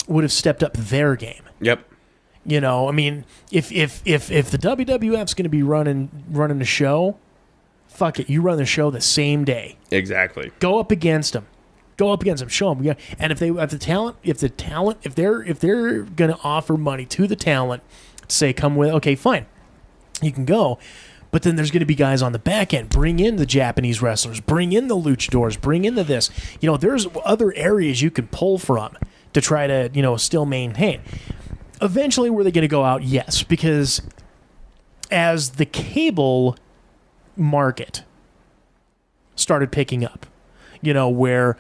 would have stepped up their game. Yep. If the WWF's going to be running a show, fuck it, you run the show the same day. Exactly. Go up against them. Show them. And if they're going to offer money to the talent, say come with, okay, fine, you can go. But then there's going to be guys on the back end. Bring in the Japanese wrestlers. Bring in the luchadors. Bring in the this. There's other areas you can pull from to try to, still maintain. Eventually, were they going to go out? Yes, because as the cable market started picking up, where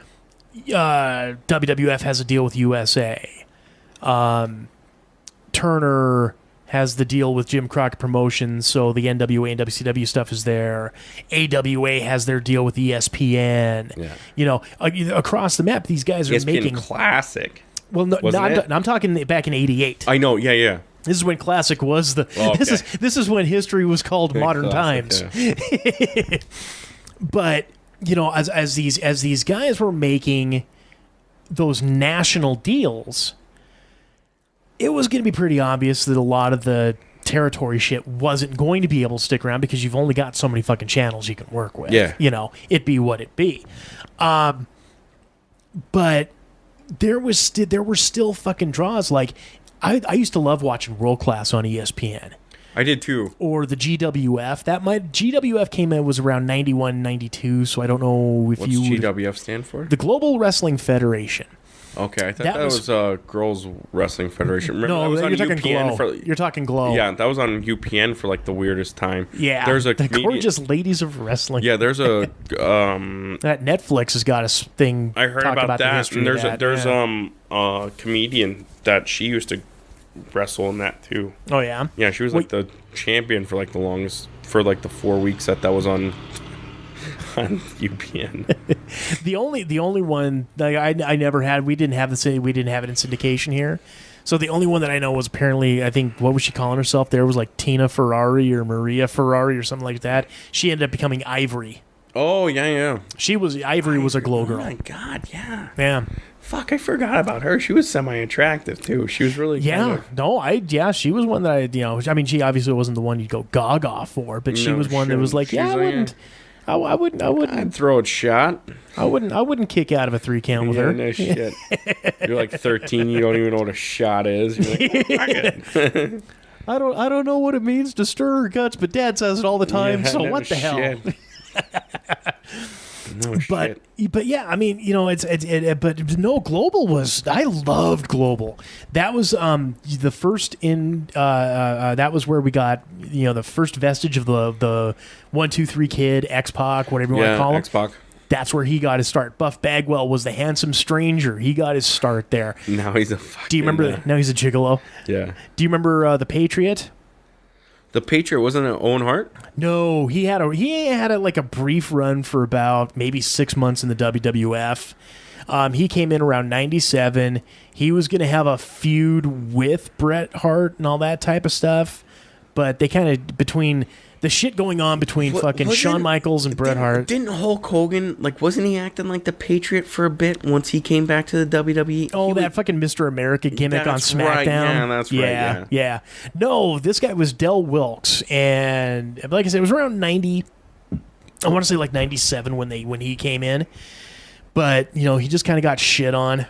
WWF has a deal with USA, Turner has the deal with Jim Crockett Promotions, so the NWA and WCW stuff is there. AWA has their deal with ESPN. Yeah. Across the map, these guys are ESPN making Classic. Well, I'm talking back in '88. I know. Yeah. This is when Classic was the. Oh, okay. This is when history was called Modern Times. Yeah. But as these guys were making those national deals, it was going to be pretty obvious that a lot of the territory shit wasn't going to be able to stick around because you've only got so many fucking channels you can work with. Yeah. It be what it be. But there were still fucking draws. Like, I used to love watching World Class on ESPN. I did too. Or the GWF. GWF came in, was around 91, 92, so I don't know if What's GWF stand for? The Global Wrestling Federation. Okay, I thought that was Girls Wrestling Federation. Remember, no, that was you're on talking UPN Glow. You're talking Glow. Yeah, that was on UPN for like the weirdest time. Yeah, there's a the gorgeous ladies of wrestling. Yeah, there's a that Netflix has got a thing. I heard about that. And there's a comedian that she used to wrestle in that too. Oh yeah. Yeah, she was like the champion for like the longest, for like the 4 weeks that was on UPN. the only one that I never had. We didn't have it in syndication here. So the only one that I know was apparently, I think, what was she calling herself? There was like Tina Ferrari or Maria Ferrari or something like that. She ended up becoming Ivory. Oh yeah. Ivory was a Glow girl. Oh my god, yeah. Yeah. Fuck, I forgot about her. She was semi-attractive too. She was really she was one that I mean, she obviously wasn't the one you'd go gaga for, but she was one that was like, I wouldn't. I'd throw a shot. I wouldn't kick out of a 3 count with her. No shit. You're like 13. You don't even know what a shot is. You're like, fuck it. I don't know what it means to stir her guts, but Dad says it all the time. So what the hell? No but yeah, I mean, but no, Global was. I loved Global. That was the first that was where we got the first vestige of the 1, 2, 3 kid, X-Pac, whatever you want to call him. X-Pac. That's where he got his start. Buff Bagwell was the handsome stranger. He got his start there. Now he's a fucking... Do you remember? Now he's a gigolo. Yeah. Do you remember the Patriot? The Patriot wasn't it Owen Hart? No, he had like a brief run for about maybe 6 months in the WWF. He came in around 97. He was going to have a feud with Bret Hart and all that type of stuff, but they kind of, between the shit going on between Shawn Michaels and Bret Hart. Didn't Hulk Hogan, wasn't he acting like the Patriot for a bit once he came back to the WWE? Oh, that fucking Mr. America gimmick on SmackDown. Right. Yeah, that's right. Yeah. No, this guy was Del Wilkes, and like I said, it was around 90. I want to say like 97 when he came in, but he just kind of got shit on.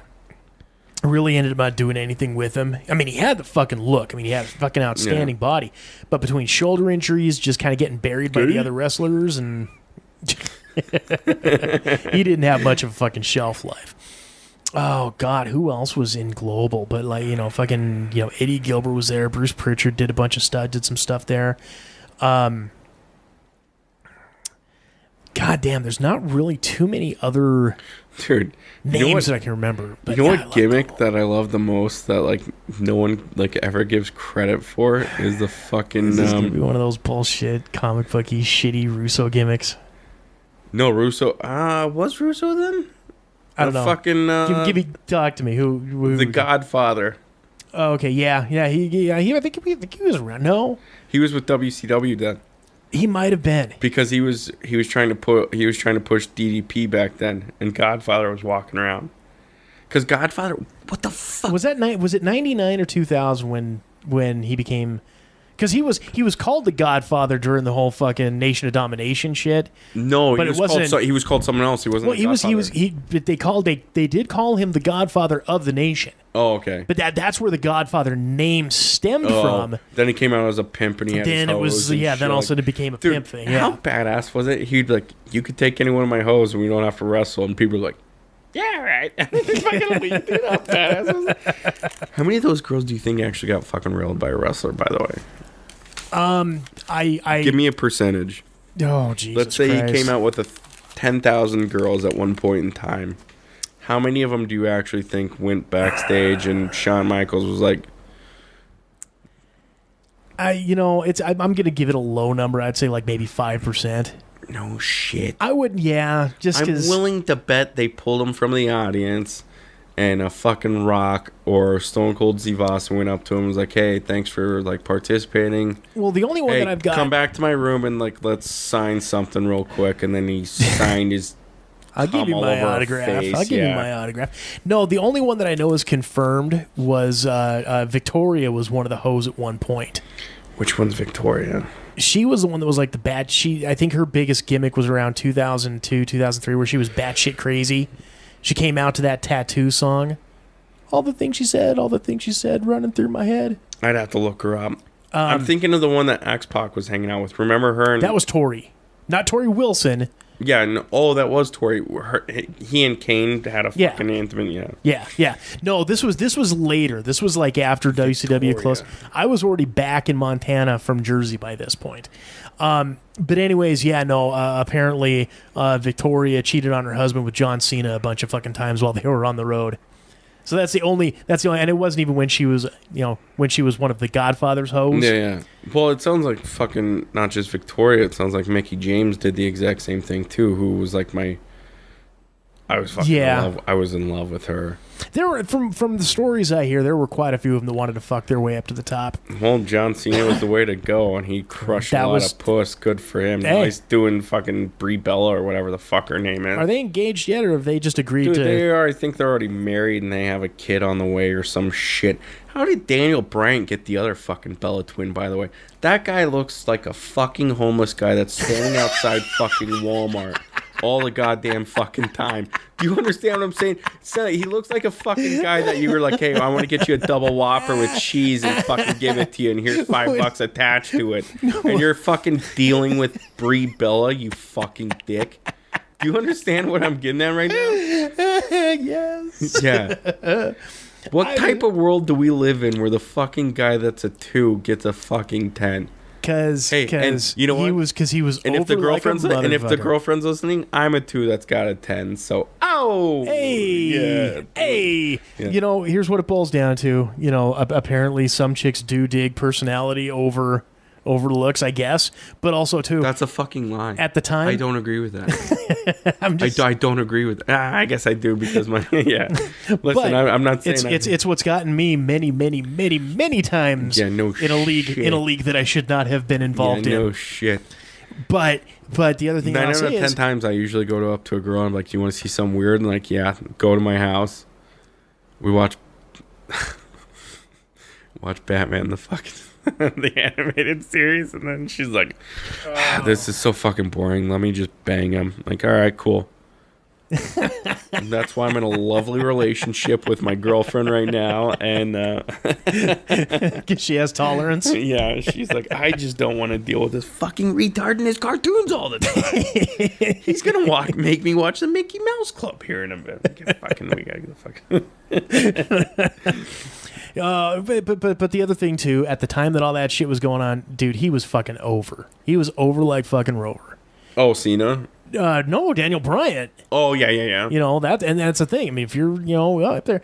Really ended up not doing anything with him. I mean, he had the fucking look. I mean, he had a fucking outstanding body. But between shoulder injuries, just kind of getting buried by the other wrestlers, and he didn't have much of a fucking shelf life. Oh God, who else was in Global? But like fucking Eddie Gilbert was there. Bruce Pritchard did a bunch of stuff, did some stuff there. God damn, there's not really too many other names that I can remember. But what gimmick that I love the most that like no one like ever gives credit for is the fucking. This is gonna be one of those bullshit comic booky shitty Russo gimmicks. No, Russo. Was Russo then? I don't know. Fucking. Talk to me. Who the Godfather. Oh, okay, yeah. I think he was around. No, he was with WCW then. He might have been because he was trying to push DDP back then, and Godfather was walking around. Because Godfather, what the fuck was that? Was it 99 or 2000 when he became? Because he was called the Godfather during the whole fucking Nation of Domination shit. No, but he was called someone else. He wasn't. Well, they did call him the Godfather of the Nation. Oh, okay. But that's where the Godfather name stemmed from. Then he came out as a pimp, and he had then his it was then all of a sudden it became a pimp thing. Yeah. How badass was it? He'd be like, you could take any one of my hoes, and we don't have to wrestle. And people were like, yeah, right. Fucking leave it up, badass. How many of those girls do you think actually got fucking railed by a wrestler? By the way. Give me a percentage. Oh, Jesus Let's say Christ. he came out with 10,000 girls at one point in time. How many of them do you actually think went backstage and Shawn Michaels was like? I'm going to give it a low number. I'd say like maybe 5%. No shit. I would, yeah. Just because I'm willing to bet they pulled him from the audience. And a fucking Rock or Stone Cold Steve Austin went up to him and was like, hey, thanks for like participating. Well, the only one that I've got. Come back to my room and like let's sign something real quick. And then he signed his I'll give you my autograph. I'll give you my autograph. No, the only one that I know is confirmed was Victoria was one of the hoes at one point. Which one's Victoria? She was the one that was like the bad. I think her biggest gimmick was around 2002, 2003, where she was batshit crazy. She came out to that tattoo song. All the things she said running through my head. I'd have to look her up. I'm thinking of the one that X-Pac was hanging out with. Remember her? That was Tori. Not Tori Wilson. Yeah, that was Tori. He and Kane had a fucking intimate, Yeah. No, this was later. This was like after WCW closed. I was already back in Montana from Jersey by this point. But anyways, apparently Victoria cheated on her husband with John Cena a bunch of fucking times while they were on the road. So that's the only, and it wasn't even when she was one of the Godfather's hoes. Yeah. Well, it sounds like fucking not just Victoria. It sounds like Mickie James did the exact same thing too. Who was like I was fucking in love. I was in love with her. There were from the stories I hear, there were quite a few of them that wanted to fuck their way up to the top. Well, John Cena was the way to go, and he crushed a lot of puss. Good for him. Now he's doing fucking Brie Bella or whatever the fuck her name is. Are they engaged yet, or have they just agreed to? They are. I think they're already married, and they have a kid on the way or some shit. How did Daniel Bryan get the other fucking Bella twin? By the way, that guy looks like a fucking homeless guy that's standing outside fucking Walmart all the goddamn fucking time. Do you understand what I'm saying? So he looks like a fucking guy that you were like, hey, I want to get you a double Whopper with cheese and fucking give it to you, and here's $5 attached to it. And you're fucking dealing with Brie Bella, you fucking dick. Do you understand what I'm getting at right now? Yes. Yeah. What type of world do we live in where the fucking guy that's a 2 gets a fucking 10? Because you know what? He was and if the girlfriend's listening, I'm a 2 that's got a 10. So hey, yeah. Here's what it boils down to. Apparently some chicks do dig personality over looks, I guess, but also too. That's a fucking lie. At the time, I don't agree with that. I don't agree with that. I guess I do because Listen, I'm not saying it's what's gotten me many times. Yeah, no in a league that I should not have been involved in. No shit. But the other thing 9 I'll out say of 10 is, times I usually go up to a girl and I'm like, do you want to see something weird? And like, yeah, go to my house. We watch Batman the fucking the animated series, and then she's like, this is so fucking boring. Let me just bang him. Like, all right, cool. That's why I'm in a lovely relationship with my girlfriend right now. And Because she has tolerance. yeah, she's like, I just don't want to deal with this fucking retard in his cartoons all the time. He's going to make me watch the Mickey Mouse Club here in a bit. We gotta get the fuck. But the other thing, too, at the time that all that shit was going on, dude, he was fucking over. He was over like fucking Rover. Oh, Cena? No, Daniel Bryan. Oh, yeah. You know, that's the thing. I mean, if you're, up there,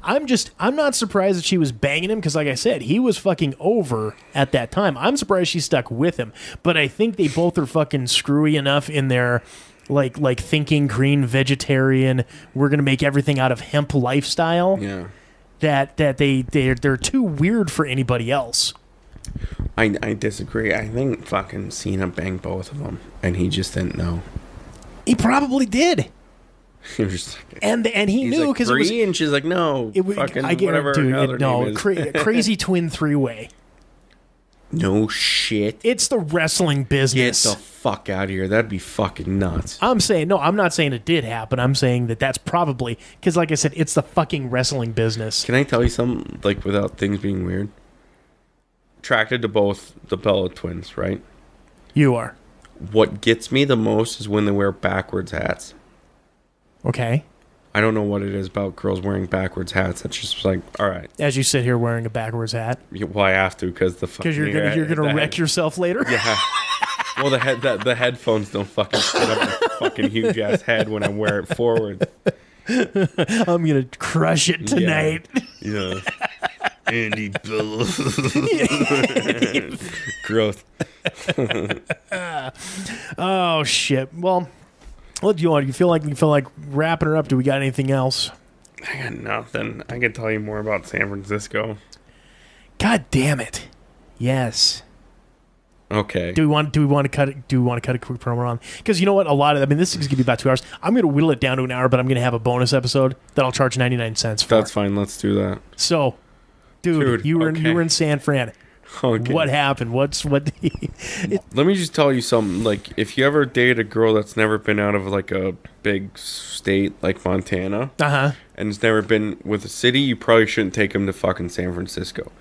I'm not surprised that she was banging him because, like I said, he was fucking over at that time. I'm surprised she stuck with him. But I think they both are fucking screwy enough in their, like thinking green vegetarian, we're going to make everything out of hemp lifestyle. Yeah. That they're too weird for anybody else. I disagree. I think fucking Cena banged both of them, and he just didn't know. He probably did. He was just like, and he knew because like, it was. And she's like, no, fucking whatever. Dude, no, crazy twin three-way. No shit. It's the wrestling business. Get the fuck out of here. That'd be fucking nuts. I'm not saying it did happen. I'm saying that's probably because, like I said, it's the fucking wrestling business. Can I tell you something? Like without things being weird. Attracted to both the Bella twins, right? You are. What gets me the most is when they wear backwards hats. Okay. I don't know what it is about girls wearing backwards hats. That's just like, all right. As you sit here wearing a backwards hat. Well, I have to because you're gonna wreck yourself later. Yeah. Well, the headphones don't fucking fit up my fucking huge ass head when I wear it forward. I'm gonna crush it tonight. Yeah. Andy Growth. Oh shit. Well, what do you want? You feel like wrapping her up? Do we got anything else? I got nothing. I can tell you more about San Francisco. God damn it. Yes. Okay. Do we want to cut it? Do we want to cut a quick promo on? Because you know what? This is gonna be about 2 hours. I'm gonna whittle it down to an hour, but I'm gonna have a bonus episode that I'll charge 99 cents for. That's fine. Let's do that. So, dude you were in San Fran. Okay. What happened? Let me just tell you something. Like, if you ever date a girl that's never been out of like a big state like Montana, and has never been with a city, you probably shouldn't take them to fucking San Francisco.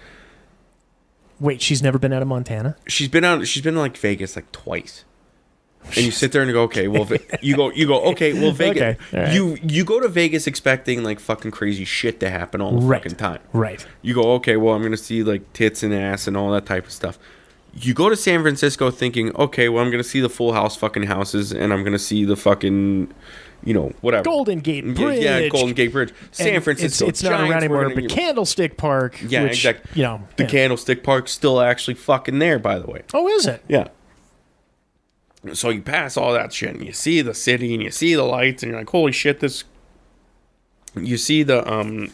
Wait, she's never been out of Montana? She's been like Vegas like twice. And you sit there and go, okay, well, you go, okay, well, Vegas. Okay, right. You go to Vegas expecting like fucking crazy shit to happen all the fucking time. Right. You go, okay, well, I'm gonna see like tits and ass and all that type of stuff. You go to San Francisco thinking, okay, well, I'm gonna see the Full House fucking houses and I'm gonna see the fucking, whatever. Golden Gate Bridge. Yeah, Golden Gate Bridge. San Francisco. It's not around anymore, but Candlestick Park. Yeah, which, exactly. The Candlestick Park's still actually fucking there, by the way. Oh, is it? Yeah. So you pass all that shit and you see the city and you see the lights and you're like, holy shit, you see the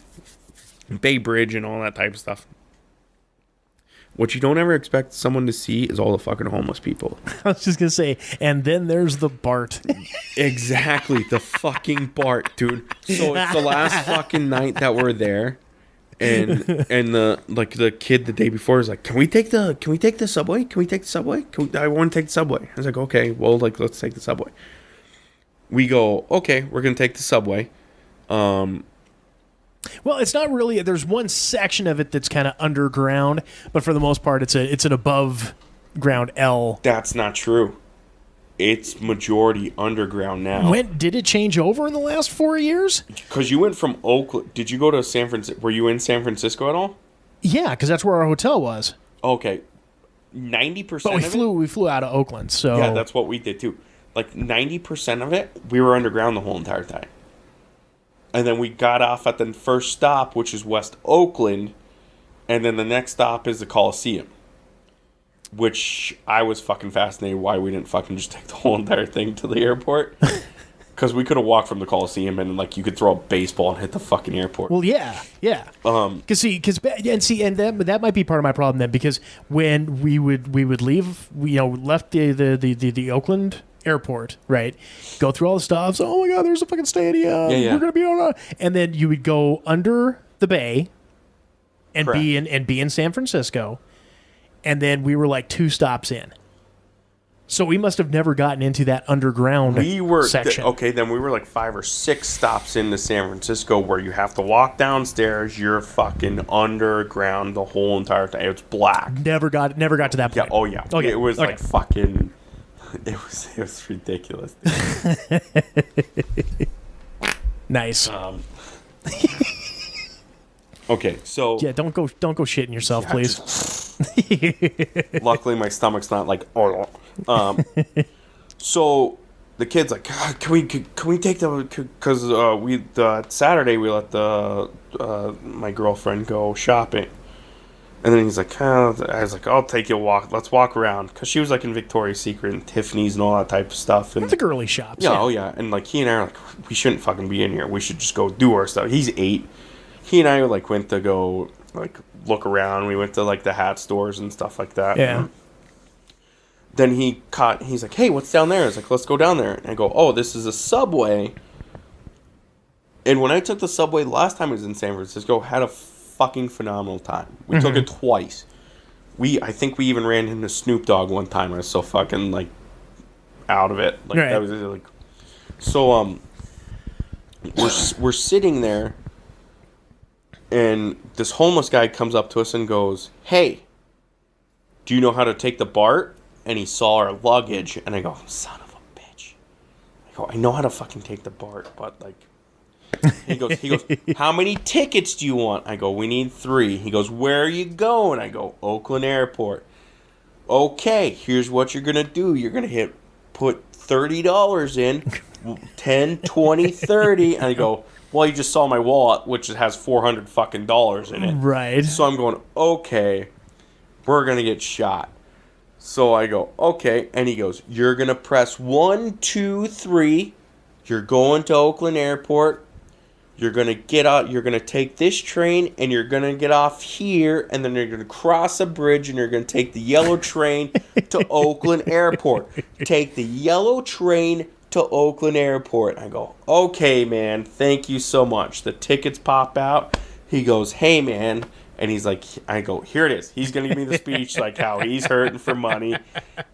Bay Bridge and all that type of stuff. What you don't ever expect someone to see is all the fucking homeless people. I was just going to say, and then there's the BART. Exactly, the fucking BART, dude. So it's the last fucking night that we're there. And the kid the day before is like, can we take the subway? I want to take the subway. I was like, okay, well, let's take the subway. We go, okay, we're gonna take the subway. Well, it's not really. There's one section of it that's kind of underground, but for the most part, it's an above ground L. That's not true. It's majority underground now. When did it change over in the last 4 years? Because you went from Oakland. Did you go to San Francisco? Were you in San Francisco at all? Yeah, because that's where our hotel was. Okay, 90%. But we flew out of Oakland, so yeah, that's what we did too. Like 90% of it, we were underground the whole entire time. And then we got off at the first stop, which is West Oakland, and then the next stop is the Coliseum. Which I was fucking fascinated why we didn't fucking just take the whole entire thing to the airport. Because we could have walked from the Coliseum and you could throw a baseball and hit the fucking airport. Well, yeah. And that might be part of my problem then, because when we would leave, left the Oakland airport, right? Go through all the stops. Oh my God, there's a fucking stadium. Yeah. We're gonna be on, and then you would go under the bay, and Correct. be in San Francisco. And then we were like 2 stops in. So we must have never gotten into that underground section. Then we were like 5 or 6 stops into San Francisco where you have to walk downstairs. You're fucking underground the whole entire time. It's black. Never got to that point. Yeah. Oh yeah. Okay. It was like fucking. It was ridiculous. Nice. Okay, so yeah, don't go shitting yourself, please. Luckily, my stomach's not like. So the kid's like, can we take the because Saturday we let my girlfriend go shopping, and then he's like, I was like, I'll take you a walk. Let's walk around because she was like in Victoria's Secret and Tiffany's and all that type of stuff. And the girly shops. Yeah, oh yeah, and like he and I are like, we shouldn't fucking be in here. We should just go do our stuff. He's 8. He and I like went to go like look around. We went to like the hat stores and stuff like that. Yeah. And then he's like, hey, what's down there? I was like, let's go down there. And I go, oh, this is a Subway. And when I took the Subway last time I was in San Francisco, had a fucking phenomenal time. We took it twice. I think we even ran into Snoop Dogg one time. I was so fucking like out of it. Like right. That was like so we're sitting there. And this homeless guy comes up to us and goes, hey, do you know how to take the BART? And he saw our luggage. And I go, son of a bitch. I go, I know how to fucking take the BART. But, like, he goes, how many tickets do you want? I go, we need 3. He goes, where are you going? I go, Oakland Airport. Okay, here's what you're going to do. You're going to put $30 in, 10, 20, 30. And I go, well, you just saw my wallet, which has $400 fucking dollars in it. Right. So I'm going, okay, we're going to get shot. So I go, okay. And he goes, you're going to press 1, 2, 3. You're going to Oakland Airport. You're going to get out. You're going to take this train, and you're going to get off here. And then you're going to cross a bridge, and you're going to take the yellow train to Oakland Airport. Take the yellow train to Oakland Airport. I go, okay, man, thank you so much. The tickets pop out. He goes, hey, man. And he's like, I go, here it is. He's going to give me the speech like how he's hurting for money.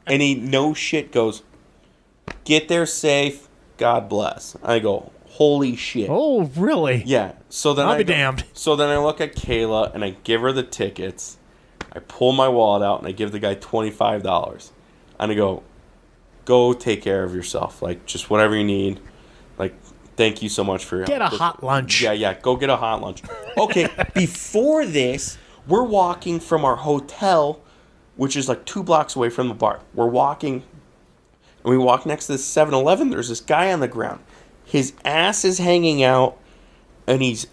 And he, no shit, goes, get there safe. God bless. I go, holy shit. Oh, really? Yeah. So then I'll be damned. So then I look at Kayla and I give her the tickets. I pull my wallet out and I give the guy $25. And I go take care of yourself. Like, just whatever you need. Like, thank you so much for your help. Get a hot lunch. Yeah, go get a hot lunch. Okay, before this, we're walking from our hotel, which is like 2 blocks away from the bar. We're walking, and we walk next to this 7-Eleven. There's this guy on the ground. His ass is hanging out, and he's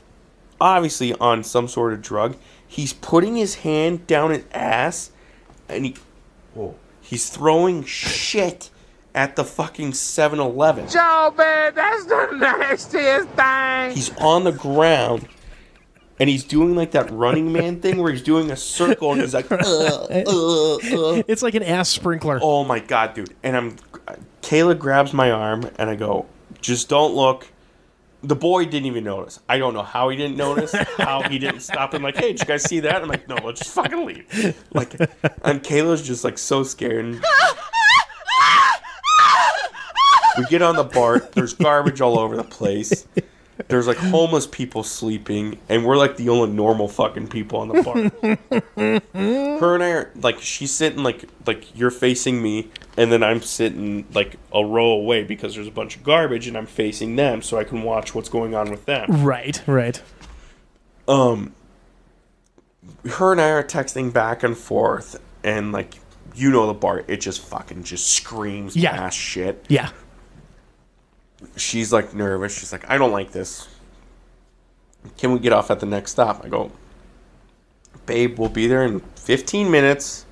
obviously on some sort of drug. He's putting his hand down his ass, and he's throwing shit at the fucking 7-Eleven. Joe, man, that's the nastiest thing. He's on the ground, and he's doing like that Running Man thing where he's doing a circle, and he's like, It's like an ass sprinkler. Oh my God, dude. And Kayla grabs my arm, and I go, just don't look. The boy didn't even notice. I don't know how he didn't notice, how he didn't stop and like, hey, did you guys see that? I'm like, no, let's just fucking leave. Like, and Kayla's just like so scared. And we get on the BART. There's garbage all over the place. There's like homeless people sleeping, and we're like the only normal fucking people on the BART. Her and I are like, she's sitting like you're facing me, and then I'm sitting like a row away because there's a bunch of garbage, and I'm facing them so I can watch what's going on with them. Right. Her and I are texting back and forth, and like, you know, the BART, it just fucking just screams ass shit. Yeah. She's like nervous. She's like, I don't like this. Can we get off at the next stop? I go, babe, we'll be there in 15 minutes.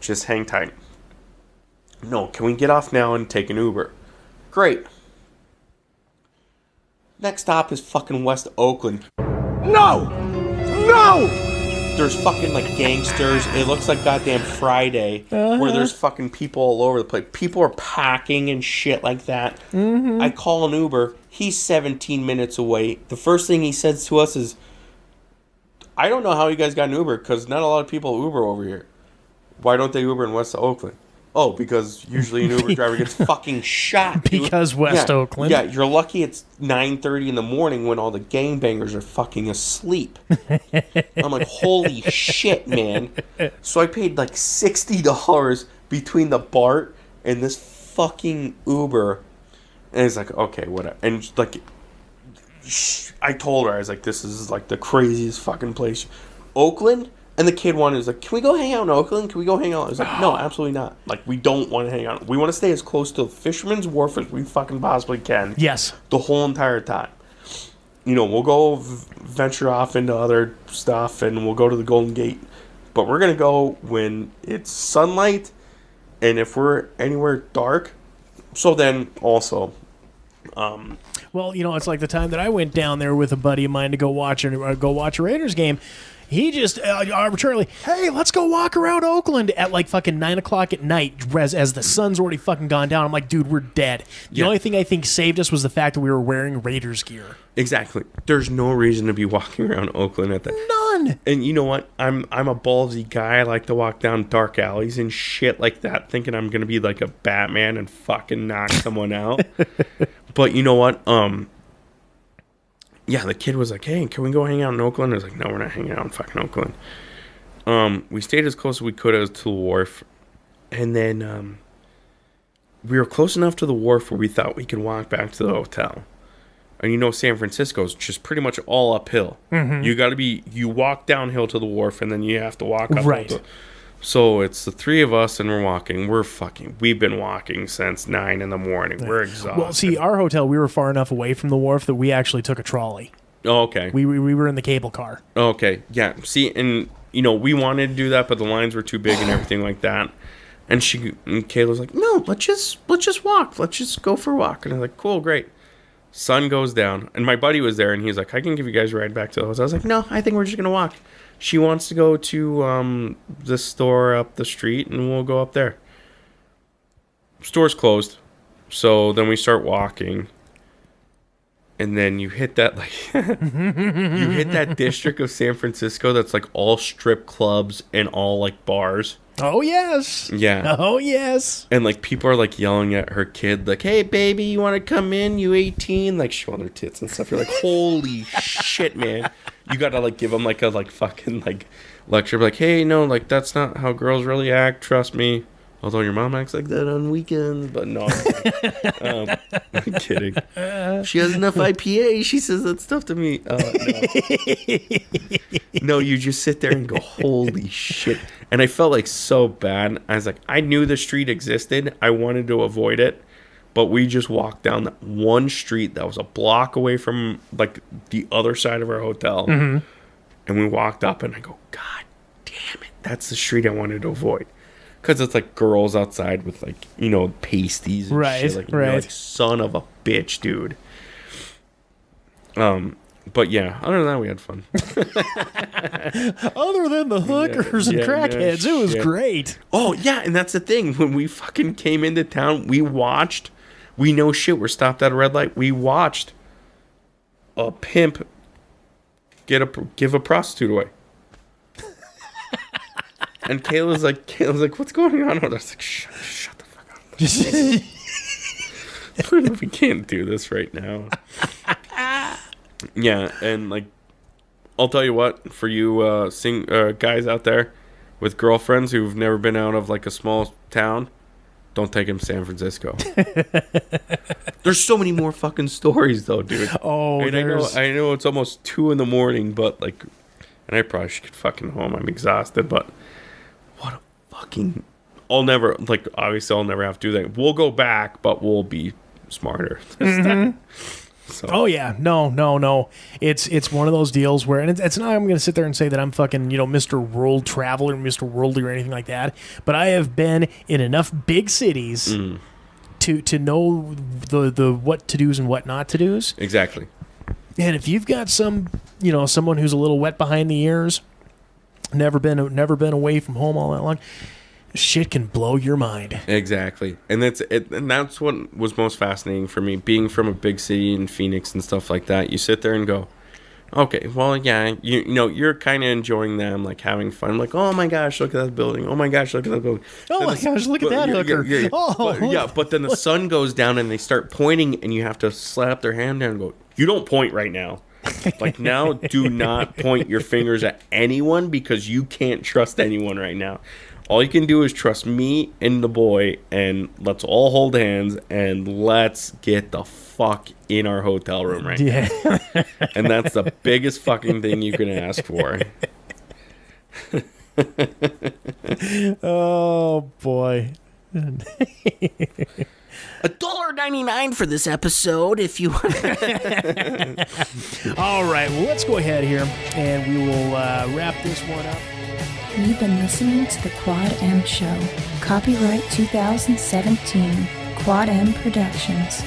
Just hang tight. No, can we get off now and take an Uber? Great. Next stop is fucking West Oakland. No! There's fucking like gangsters. It looks like goddamn Friday, where there's fucking people all over the place. People are packing and shit like that. Mm-hmm. I call an Uber. He's 17 minutes away. The first thing he says to us is, I don't know how you guys got an Uber, because not a lot of people Uber over here. Why don't they Uber in West Oakland? Oh, because usually an Uber driver gets fucking shot. Dude. Because West Oakland. Yeah, you're lucky it's 9:30 in the morning when all the gangbangers are fucking asleep. I'm like, holy shit, man. So I paid like $60 between the BART and this fucking Uber. And it's like, okay, whatever. And like, I told her, I was like, this is like the craziest fucking place. Oakland? And the kid wanted, was like, can we go hang out in Oakland? Can we go hang out? I was like, no, absolutely not. Like, we don't want to hang out. We want to stay as close to Fisherman's Wharf as we fucking possibly can. Yes. The whole entire time. You know, we'll go venture off into other stuff and we'll go to the Golden Gate. But we're going to go when it's sunlight and if we're anywhere dark. So then also... well, you know, it's like the time that I went down there with a buddy of mine to go watch a Raiders game. He just arbitrarily, hey, let's go walk around Oakland at like fucking 9 o'clock at night as the sun's already fucking gone down. I'm like, dude, we're dead. The only thing I think saved us was the fact that we were wearing Raiders gear. Exactly. There's no reason to be walking around Oakland at that. None. And you know what? I'm a ballsy guy. I like to walk down dark alleys and shit like that, thinking I'm gonna be like a Batman and fucking knock someone out. But you know what? Yeah, the kid was like, hey, can we go hang out in Oakland? I was like, no, we're not hanging out in fucking Oakland. We stayed as close as we could as to the wharf. And then we were close enough to the wharf where we thought we could walk back to the hotel. And you know, San Francisco's just pretty much all uphill. Mm-hmm. You walk downhill to the wharf and then you have to walk up. Right. So it's the three of us and we're walking. We've been walking since 9 in the morning. We're exhausted. Well, see, our hotel, we were far enough away from the wharf that we actually took a trolley. Oh, okay. We were in the cable car. Okay, yeah. See, and you know, we wanted to do that, but the lines were too big and everything like that. And Kayla's like, no, let's just walk. Let's just go for a walk. And I was like, cool, great. Sun goes down, and my buddy was there, and he's like, I can give you guys a ride back to the hotel. I was like, no, I think we're just gonna walk. She wants to go to the store up the street, and we'll go up there. Store's closed, so then we start walking, and then you hit that you hit that district of San Francisco that's like all strip clubs and all like bars. Oh yes. Yeah. Oh yes. And like people are like yelling at her kid, like, "Hey baby, you want to come in? You 18?" Like showing their tits and stuff. You're like, holy shit, man. You gotta like give them like a fucking like lecture, like, hey, no, like that's not how girls really act. Trust me. Although your mom acts like that on weekends, but no, I'm kidding. She has enough IPA. She says that stuff to me. No, you just sit there and go, holy shit. And I felt like so bad. I was like, I knew the street existed. I wanted to avoid it. But we just walked down that one street that was a block away from like the other side of our hotel. Mm-hmm. And we walked up and I go, God damn it. That's the street I wanted to avoid. Because it's like girls outside with like, you know, pasties and shit. Like, right. You're like, son of a bitch, dude. But yeah, other than that, we had fun. Other than the hookers and crackheads, it was great. Oh, yeah, and that's the thing. When we fucking came into town, we know shit, we're stopped at a red light. We watched a pimp give a prostitute away. And Kayla's like, what's going on? I was like, shut the fuck up. We can't do this right now. Yeah, and like, I'll tell you what, for you guys out there with girlfriends who've never been out of like a small town, don't take them to San Francisco. There's so many more fucking stories though, dude. Oh, and I know it's almost 2 a.m, but like, and I probably should get fucking home. I'm exhausted, but what a fucking... I'll never have to do that. We'll go back, but we'll be smarter this time. So. Oh yeah, no. It's one of those deals where, and it's not. I'm going to sit there and say that I'm fucking, Mr. World Traveler, Mr. Worldly, or anything like that. But I have been in enough big cities to know the what to dos and what not to dos. Exactly. And if you've got someone who's a little wet behind the ears, never been away from home all that long, shit can blow your mind. Exactly. And that's what was most fascinating for me, being from a big city in Phoenix and stuff like that. You sit there and go, Okay, well, yeah, you know, you're kind of enjoying them, like having fun, like, oh my gosh, look at that building. Oh my gosh, look at that building. Oh my gosh, look at that hooker. But then the sun goes down and they start pointing, and you have to slap their hand down and go, you don't point right now. Like, now, do not point your fingers at anyone because you can't trust anyone right now. All you can do is trust me and the boy, and let's all hold hands and let's get the fuck in our hotel room right now. And that's the biggest fucking thing you can ask for. Oh, boy. $1.99 for this episode if you want. All right, well, let's go ahead here, and we will wrap this one up. You've been listening to the Quad M Show. Copyright 2017, Quad M Productions.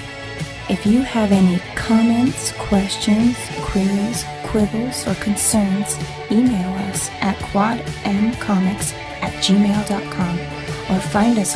If you have any comments, questions, queries, quibbles, or concerns, email us at quadmcomics@gmail.com or find us